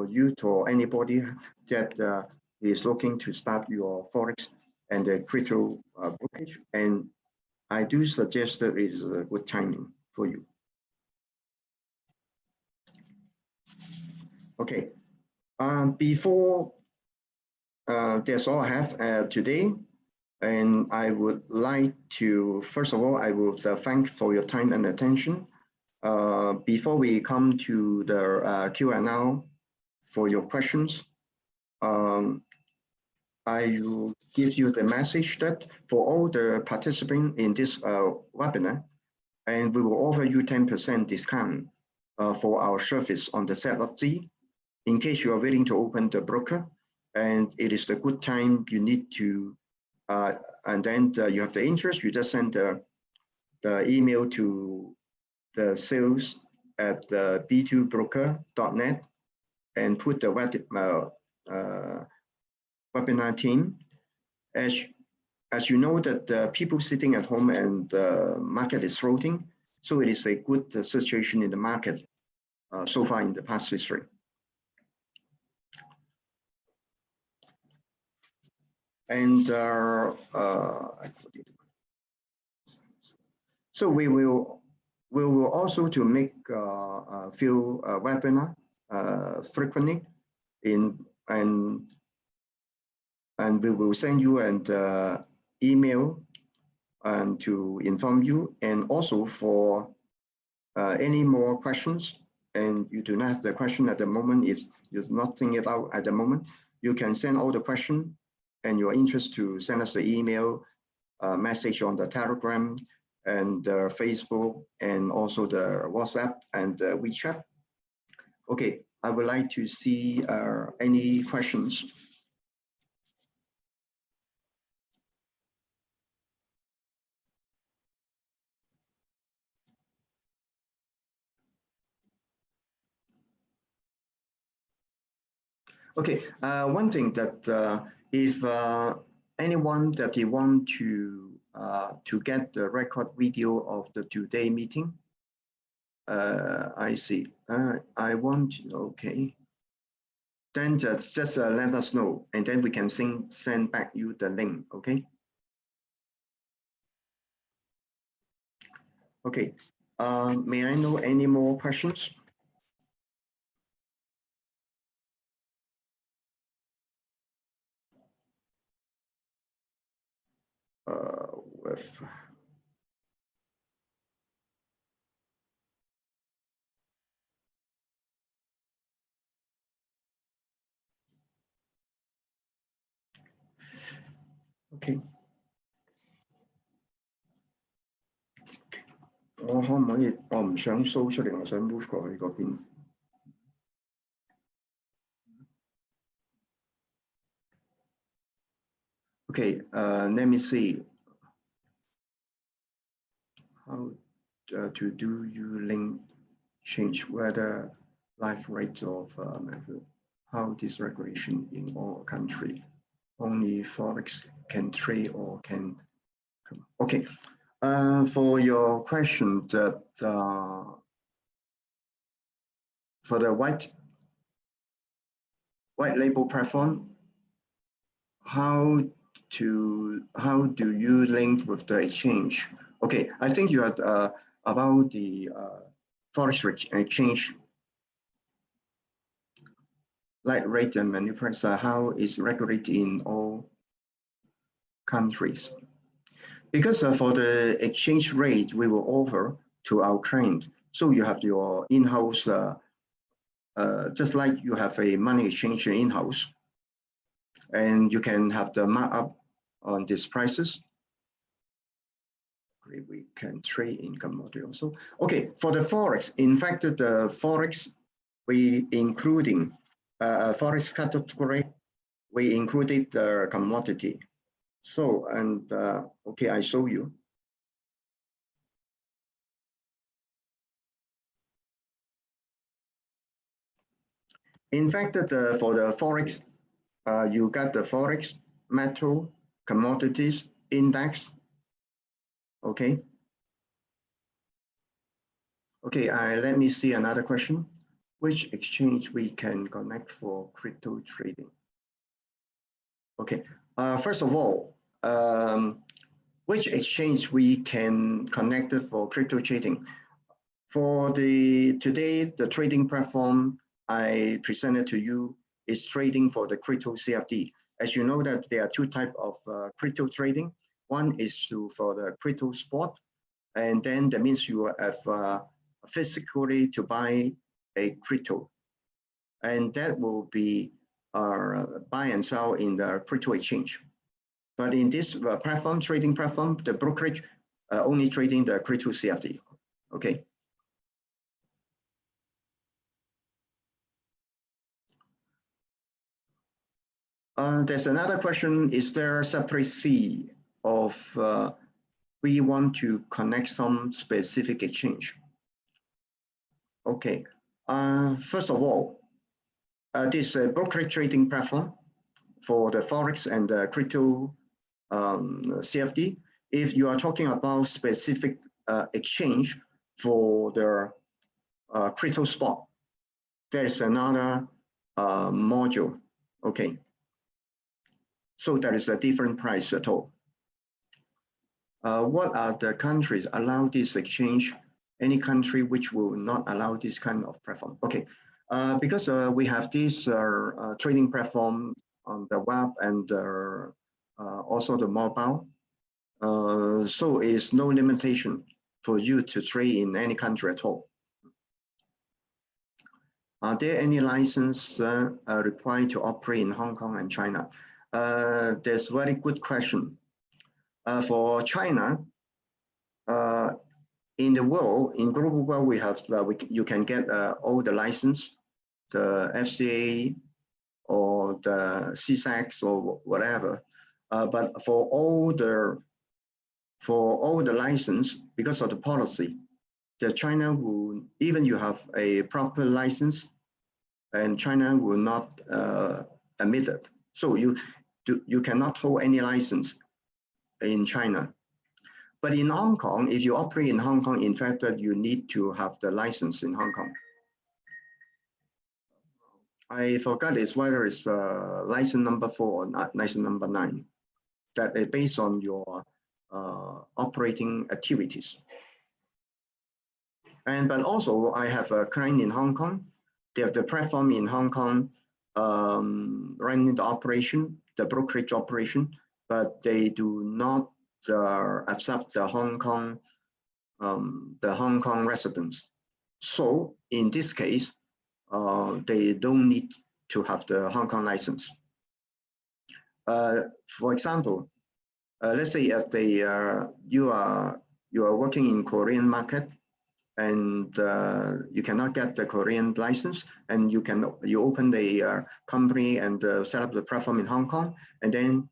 you or anybody that is looking to start your Forex and the crypto brokerage. And I do suggest that it is a good timing for you. Okay, before that's all I have today. And I would like to, first of all, I would thank for your time and attention. Before we come to the Q&A for your questions, I will give you the message that for all the participants in this webinar, and we will offer you 10% discount for our service on the setup fee in case you are willing to open the broker, and it is the good time you need to, and then you have the interest, you just send the email to the sales at B2Broker.net and put the webinar team. As you know that the people sitting at home and the market is floating, so it is a good situation in the market so far in the past history. And so we will also to make a few webinar frequently and we will send you an email and to inform you, and also for any more questions and you do not have the question at the moment, if you're not thinking it out at the moment, you can send all the question and your interest to send us the email message on the Telegram and Facebook and also the WhatsApp and WeChat. Okay, I would like to see any questions. Okay, one thing that if anyone that you want to get the record video of the today meeting, I see. I want, okay. Then just let us know, and then we can send back you the link, okay? Okay. May I know any more questions? With OK， 我可唔可以？我唔想 show 出嚟，我想 move 過去嗰邊。OK， let me see how to do you link change whether life rate of method, how this regulation in all country, only Forex can trade or can. OK， for your question that for the white label platform, how do you link with the exchange? Okay, I think you had about the Forex exchange like rate and manipulation, how is regulated in all countries. Because for the exchange rate, we will offer to our client. So you have your in-house, just like you have a money exchange in-house, and you can have the markup on these prices. We can trade in commodity also. Okay, for the Forex, in fact, the Forex, we including Forex category, we included the commodity. So, and okay, I show you. In fact, for the Forex, you got the Forex, metal, commodities, index. Okay. Okay, let me see another question. Which exchange we can connect for crypto trading? Okay, first of all, which exchange we can connect for crypto trading? For today, the trading platform I presented to you is trading for the crypto CFD. As you know that there are two types of crypto trading. One is for the crypto spot, and then that means you have physically to buy a crypto, and that will be buy and sell in the crypto exchange. But in this platform, trading platform, the brokerage only trading the crypto CFD. Okay. There's another question. Is there a separate C of we want to connect some specific exchange? Okay. First of all, this is a brokerage trading platform for the Forex and the crypto CFD. If you are talking about specific exchange for the crypto spot, there is another module. Okay. So there is a different price at all. What are the countries allow this exchange? Any country which will not allow this kind of platform? Okay, because we have this trading platform on the web and also the mobile, so it's no limitation for you to trade in any country at all. Are there any license required to operate in Hong Kong and China? That's a very good question. For China, in the world, in global world, we have you can get all the license, the FCA or the CSAX or whatever. But for all the license, because of the policy, the China will, even you have a proper license, and China will not admit it. So you cannot hold any license in China. But in Hong Kong, if you operate in Hong Kong, in fact, that you need to have the license in Hong Kong. I forgot it's whether it's license number 4 or license number 9. That is based on your operating activities. But also I have a client in Hong Kong. They have the platform in Hong Kong running the operation, the brokerage operation, but they do not accept the Hong Kong residents. So in this case, they don't need to have the Hong Kong license. For example, let's say if you are working in Korean market and you cannot get the Korean license, and you open the company and set up the platform in Hong Kong, and then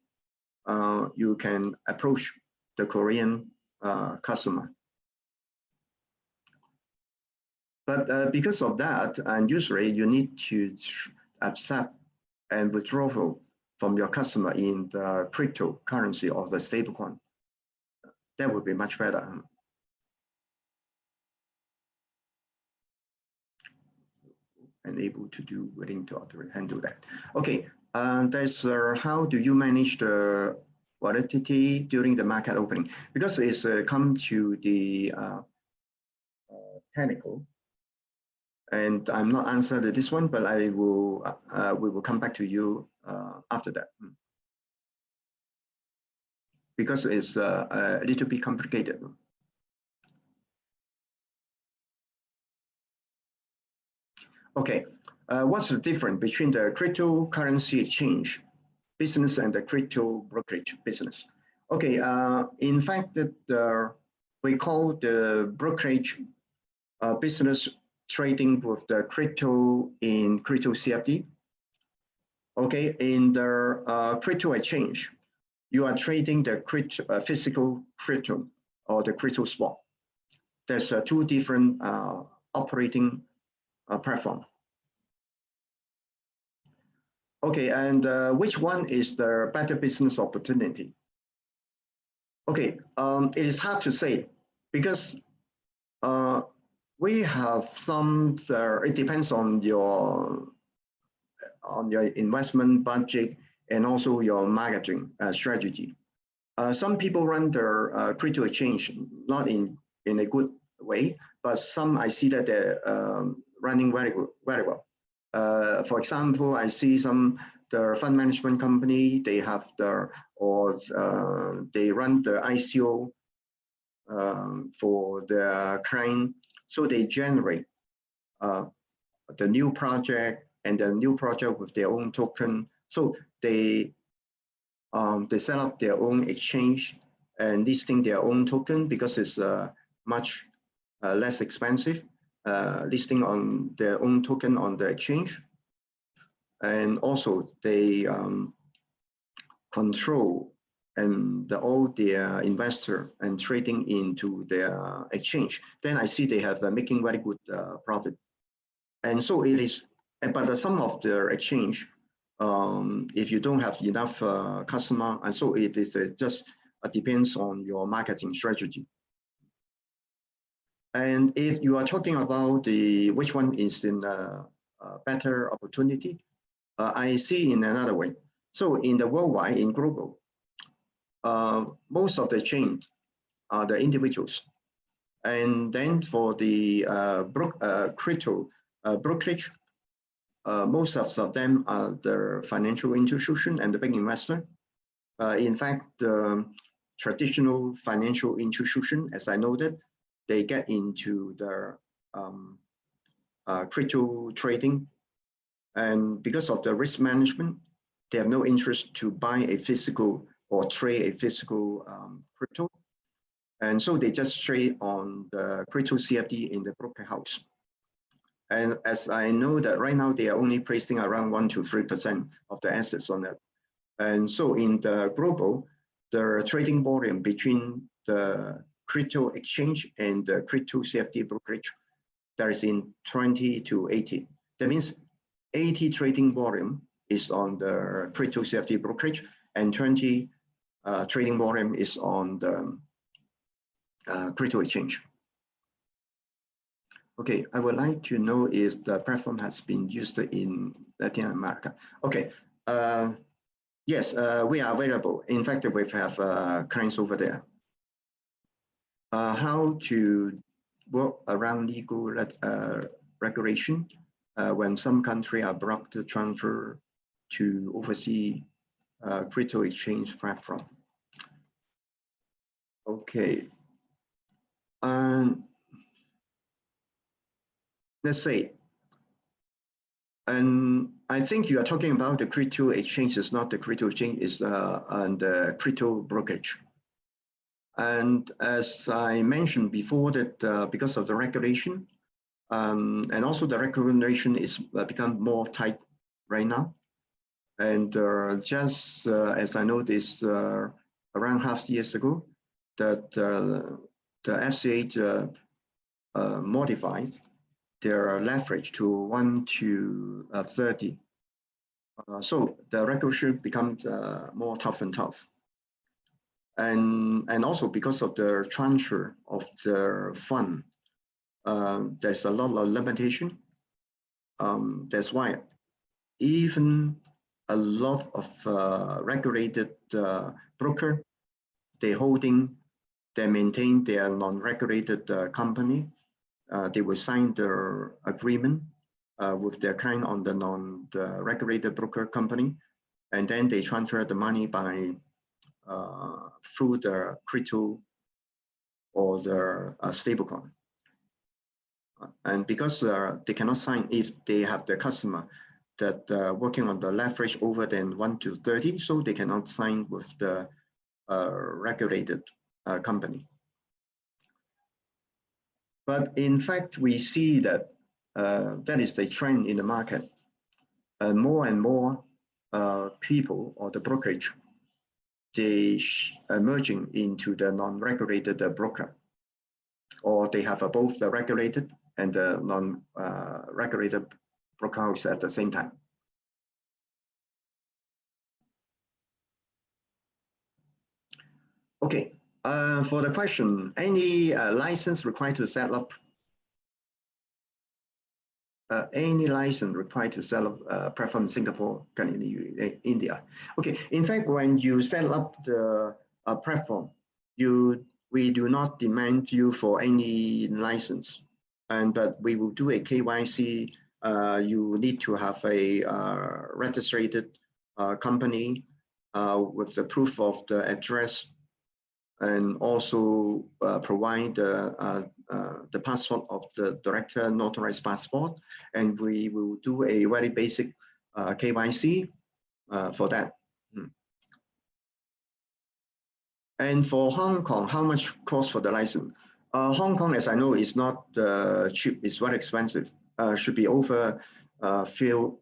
you can approach the Korean customer. But because of that, and usually you need to accept and withdraw from your customer in the cryptocurrency or the stablecoin. That would be much better. And able to do, willing to handle that. Okay, there's how do you manage the volatility during the market opening? Because it's come to the technical, and I'm not answering this one, but I will we will come back to you after that, because it's a little bit complicated. Okay, what's the difference between the cryptocurrency exchange business and the crypto brokerage business? Okay, in fact, we call the brokerage business trading with the crypto in crypto CFD. Okay, in the crypto exchange, you are trading the physical crypto or the crypto spot. There's two different operating platform. Okay, and which one is the better business opportunity? Okay, it is hard to say, because we have some. It depends on your investment budget and also your marketing strategy. Some people run their crypto exchange not in a good way, but some I see that they're running very well. For example, I see the fund management company, they have they run the ICO for the client, so they generate the new project and the new project with their own token. So they set up their own exchange and listing their own token, because it's much less expensive listing on their own token on the exchange. And also they control and all their investor and trading into their exchange. Then I see they have making very good profit. And so it is, but some of their exchange, if you don't have enough customer, and so it is just depends on your marketing strategy. And if you are talking about which one is in a better opportunity, I see in another way. So in the worldwide, in global, most of the chain are the individuals. And then for the crypto brokerage, most of them are the financial institution and the big investor. In fact, the traditional financial institution, as I noted, they get into the crypto trading, and because of the risk management, they have no interest to buy a physical or trade a physical crypto, and so they just trade on the crypto CFD in the broker house. And as I know that right now they are only placing around 1 to 3% of the assets on that, and so in the global, the trading volume between the crypto exchange and the crypto CFD brokerage, there is in 20 to 80. That means 80 trading volume is on the crypto CFD brokerage, and 20 trading volume is on the crypto exchange. Okay, I would like to know if the platform has been used in Latin America. Okay, yes, we are available. In fact, we have clients over there. How to work around legal regulation when some countries are blocked to transfer to oversee crypto exchange platform. Okay, and let's say, and I think you are talking about the crypto exchanges, not the crypto exchange, is and the crypto brokerage. And as I mentioned before, that because of the regulation, and also the regulation is become more tight right now. And just as I noticed around half years ago, that the FCA modified their leverage to 1 to 30. So the regulation becomes more tough and tough. And also because of the transfer of the fund, there's a lot of limitation. That's why even a lot of regulated broker, they maintain their non-regulated company. They will sign their agreement with their client on the non-regulated broker company, and then they transfer the money by through the crypto or the stablecoin. And because they cannot sign if they have the customer that working on the leverage over than 1 to 30, so they cannot sign with the regulated company. But in fact, we see that that is the trend in the market. More and more people or the brokerage, they are merging into the non-regulated broker, or they have both the regulated and the non-regulated broker house at the same time. Okay, for the question, any license required to set up? Any license required to set up platform in Singapore, India? Okay, in fact, when you set up the platform, we do not demand you for any license, but we will do a KYC. You need to have a registered company with the proof of the address, and also provide the passport of the director, notarized passport, and we will do a very basic KYC for that. And for Hong Kong, how much cost for the license? Hong Kong, as I know, is not cheap. It's very expensive. Should be over few,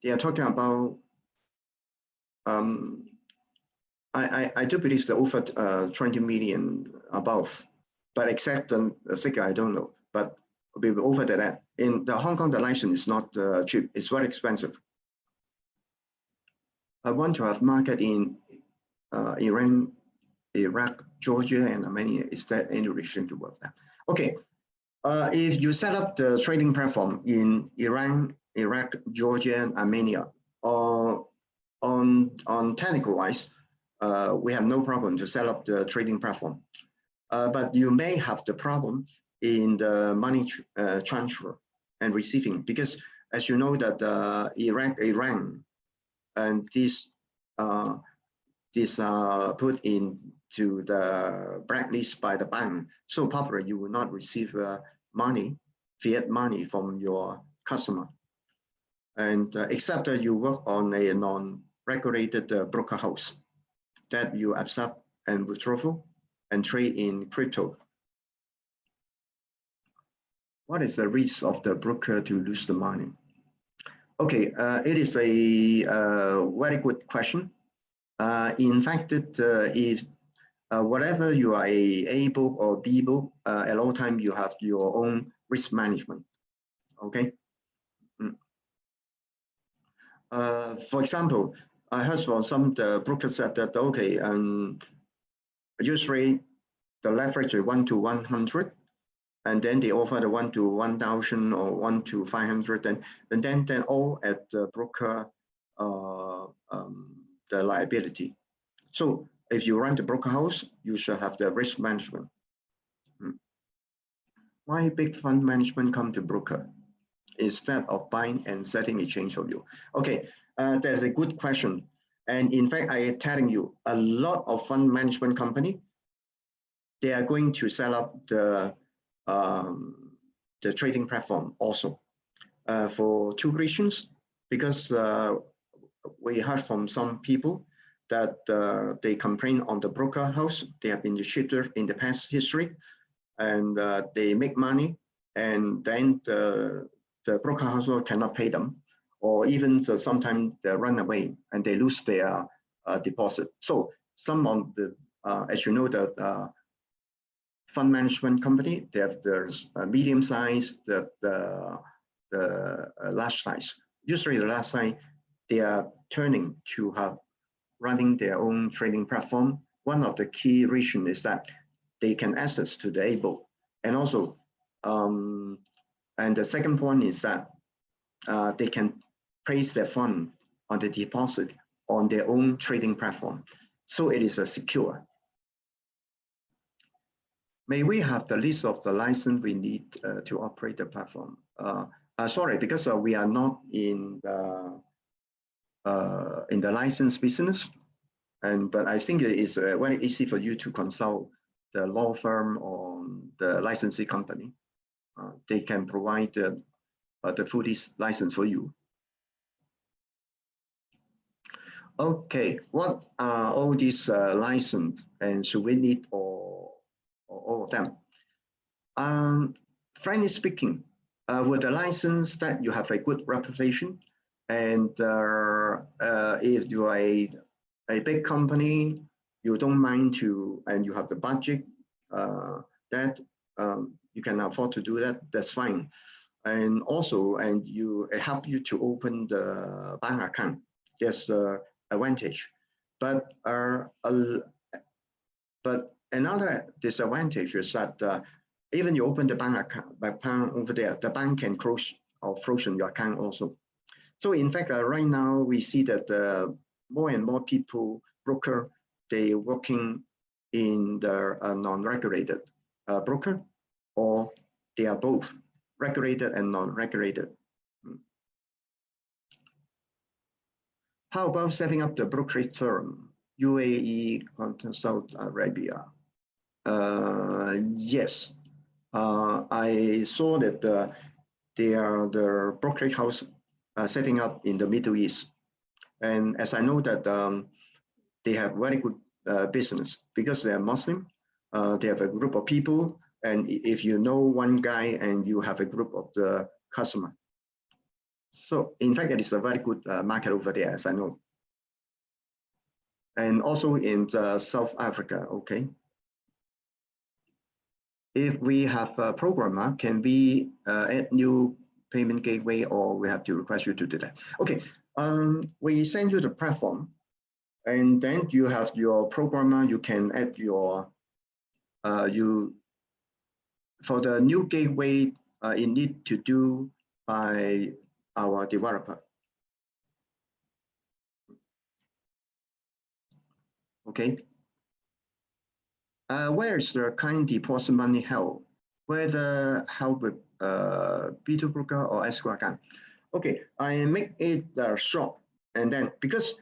they are talking about. I do believe it's over 20 million above, but except the figure I don't know. But we will over that. In the Hong Kong, the license is not cheap. It's very expensive. I want to have market in Iran, Iraq, Georgia, and Armenia. Is there any relation to work there? Okay, if you set up the trading platform in Iran, Iraq, Georgia, and Armenia, on technical wise, we have no problem to set up the trading platform. But you may have the problem in the money transfer and receiving, because as you know that Iraq, Iran, and these are put into the blacklist by the bank. So probably you will not receive money, fiat money from your customer. And except that you work on a non-regulated broker house that you accept and withdraw and trade in crypto. What is the risk of the broker to lose the money? Okay, it is a very good question. In fact, if whatever you are able or be able, at all time you have your own risk management. Okay. For example, I heard from some the brokers said that okay, usually the leverage is 1 to 100, and then they offer the 1 to 1,000 or 1 to 500, and then all at the broker the liability. So if you run the broker house, you should have the risk management. Why big fund management come to broker instead of buying and setting exchange for you? Okay, that's a good question. And in fact, I am telling you, a lot of fund management company, they are going to set up the trading platform also for two reasons. Because we heard from some people that they complain on the broker house. They have been cheated in the past history, and they make money, and then the broker house cannot pay them, or even sometimes they run away and they lose their deposit. So some of the, as you know, the fund management company, they have the medium size, the large size. Usually the large size, they are turning to have running their own trading platform. One of the key reasons is that they can access to the able, and also, and the second point is that they can place their fund on the deposit on their own trading platform. So it is a secure. May we have the list of the license we need to operate the platform? Sorry, because we are not in the license business, but I think it is very easy for you to consult the law firm or the licensing company. They can provide the full license for you. Okay, what are all these license, and should we need all of them? Frankly speaking, with the license that you have a good reputation, and if you are a big company, you don't mind to, and you have the budget that you can afford to do that, that's fine. And also, and it help you to open the bank account. There's the advantage, but another disadvantage is that even you open the bank account over there, the bank can close or frozen your account also. So in fact, right now we see that more and more people, broker, they working in the non-regulated broker, or they are both regulated and non-regulated. How about setting up the brokerage firm, UAE, Saudi Arabia? Yes, I saw that they are the brokerage house setting up in the Middle East. And as I know that they have very good business because they are Muslim, they have a group of people, and if you know one guy and you have a group of the customer. So in fact, it is a very good market over there, as I know. And also in South Africa, okay. If we have a programmer, can we add new payment gateway, or we have to request you to do that? Okay, we send you the platform, and then you have your programmer, you can add your, for the new gateway, it need to do by our developer. Okay. Where is the client deposit money held? Whether held with B2Broker or escrow account? Okay, I make it short, and then because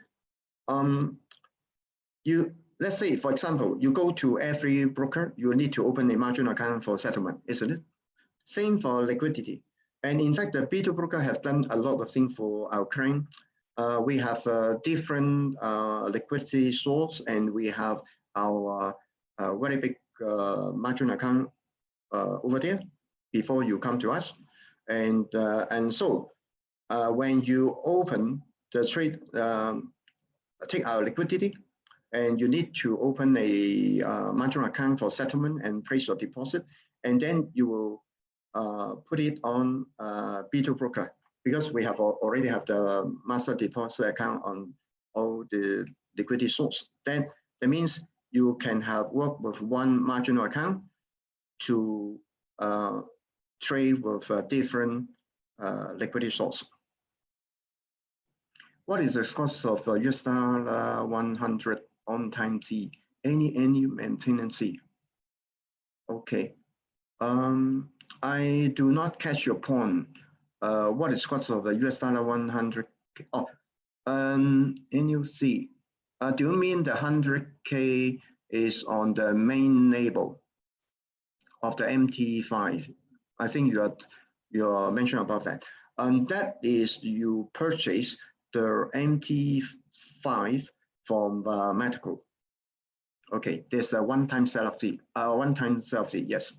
let's say, for example, you go to every broker, you need to open a margin account for settlement, isn't it? Same for liquidity. And in fact, the B2Broker have done a lot of things for our client. We have different liquidity source, and we have our very big margin account over there before you come to us. And so when you open the trade, take our liquidity, and you need to open a margin account for settlement and place your deposit, and then you will put it on B2Broker, because we have already have the master deposit account on all the liquidity source. Then that means you can have work with one marginal account to trade with a different liquidity source. What is the cost of $100 on-time fee, any maintenance fee. Okay. I do not catch your point. What is cost of the US dollar 100? Oh, annual fee. Do you mean the 100K is on the main label of the MT5? I think you're mentioning about that. That is you purchase the MT5 from Medical. Okay, there's a one-time setup fee. One-time setup fee, yes.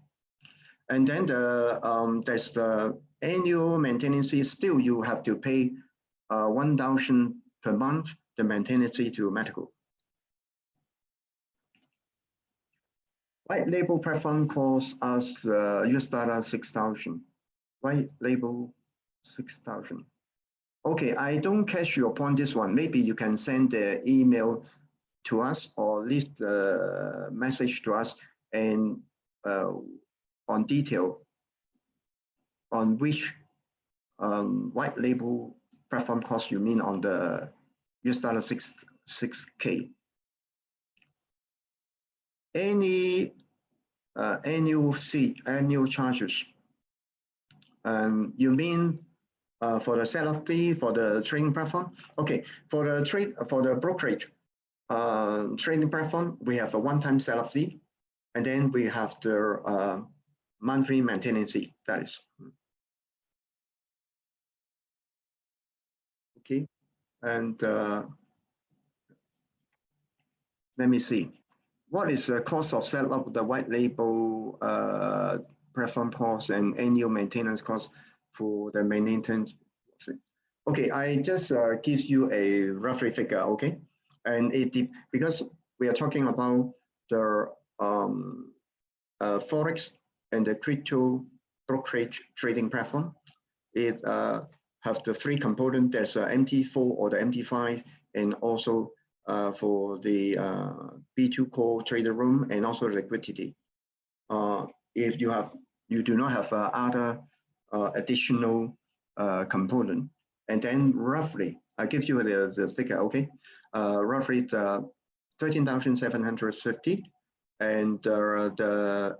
And then there's the annual maintenance fee. Still, you have to pay 1,000 per month, the maintenance fee to Medical. White label platform costs us US dollar 6,000. White label 6,000. Okay, I don't catch your point this one. Maybe you can send the email to us or leave the message to us and on detail on which white label platform cost you mean on the US dollar 6K. Any annual fee, annual charges. You mean for the setup fee for the trading platform? Okay, for the brokerage trading platform, we have a one-time setup fee, and then we have the monthly maintenance fee. That is okay. And let me see. What is the cost of set up the white label platform cost and annual maintenance cost for the maintenance? Okay, I just give you a roughly figure, okay? And because we are talking about the Forex and the crypto brokerage trading platform. It has the three components. There's MT4 or the MT5, and also for the B2 core trader room and also liquidity. If you do not have other additional component, and then roughly, I give you the figure, okay? Roughly it's 13,750, and the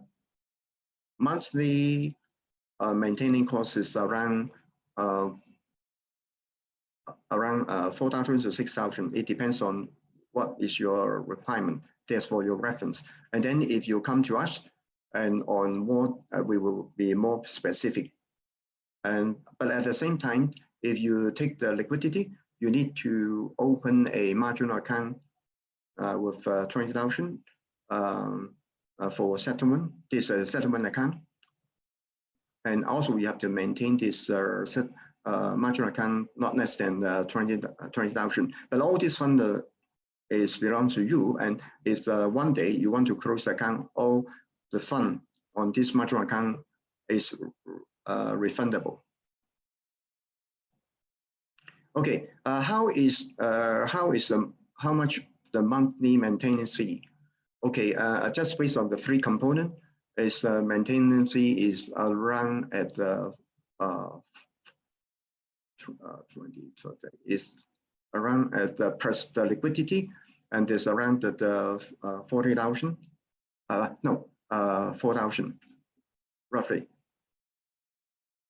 monthly maintaining cost is around 4,000 to 6,000. It depends on what is your requirement. That's for your reference. And then if you come to us, and on more, we will be more specific. But at the same time, if you take the liquidity, you need to open a marginal account with 20,000 for settlement. This is a settlement account. And also you have to maintain this marginal account not less than 20,000. But all this fund belongs to you. And if one day you want to close the account, all the fund on this marginal account is refundable. Okay, how much the monthly maintenance fee? Okay, just based on the three component, is maintenance fee is around at the 20. So that is around at the plus the liquidity, and there's around the 40,000. No, 4,000 roughly.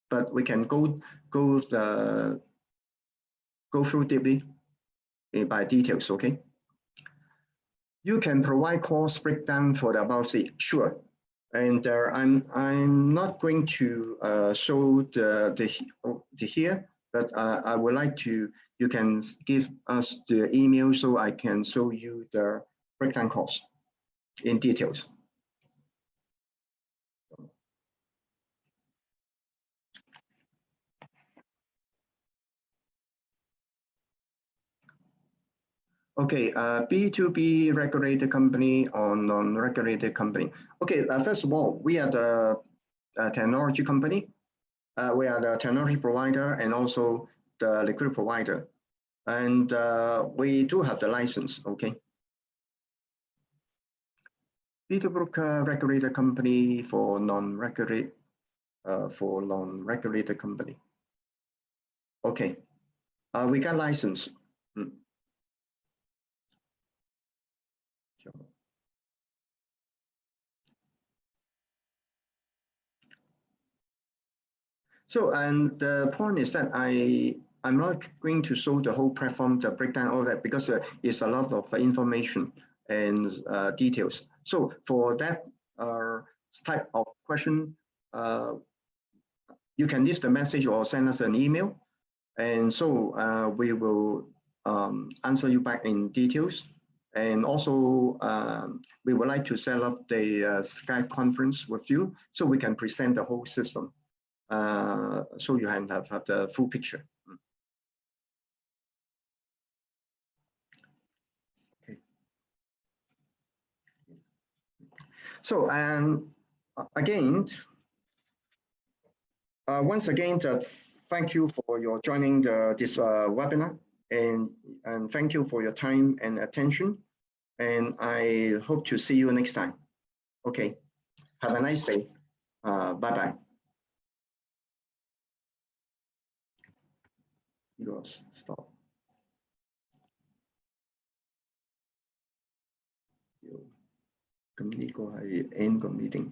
But we can go through deeply by details, okay? You can provide cost breakdown for the above fee, sure. And I'm not going to show the here, but I would like to. You can give us the email so I can show you the breakdown cost in details. Okay, B2B regulated company or non-regulated company. Okay, first of all, we are the technology company. We are the technology provider and also the liquidity provider. And we do have the license, okay? B2Broker regulated company for non-regulated company. Okay, we got license. So, and the point is that I'm not going to show the whole platform, the breakdown, all that, because it's a lot of information and details. So for that type of question, you can leave the message or send us an email. And so we will answer you back in details. And also, we would like to set up the Skype conference with you so we can present the whole system. So you have the full picture. Okay. So, and again, once again, thank you for your joining this webinar, and thank you for your time and attention. And I hope to see you next time. Okay, have a nice day. Bye-bye. Yours, stop. 咁呢個係 end 個 meeting。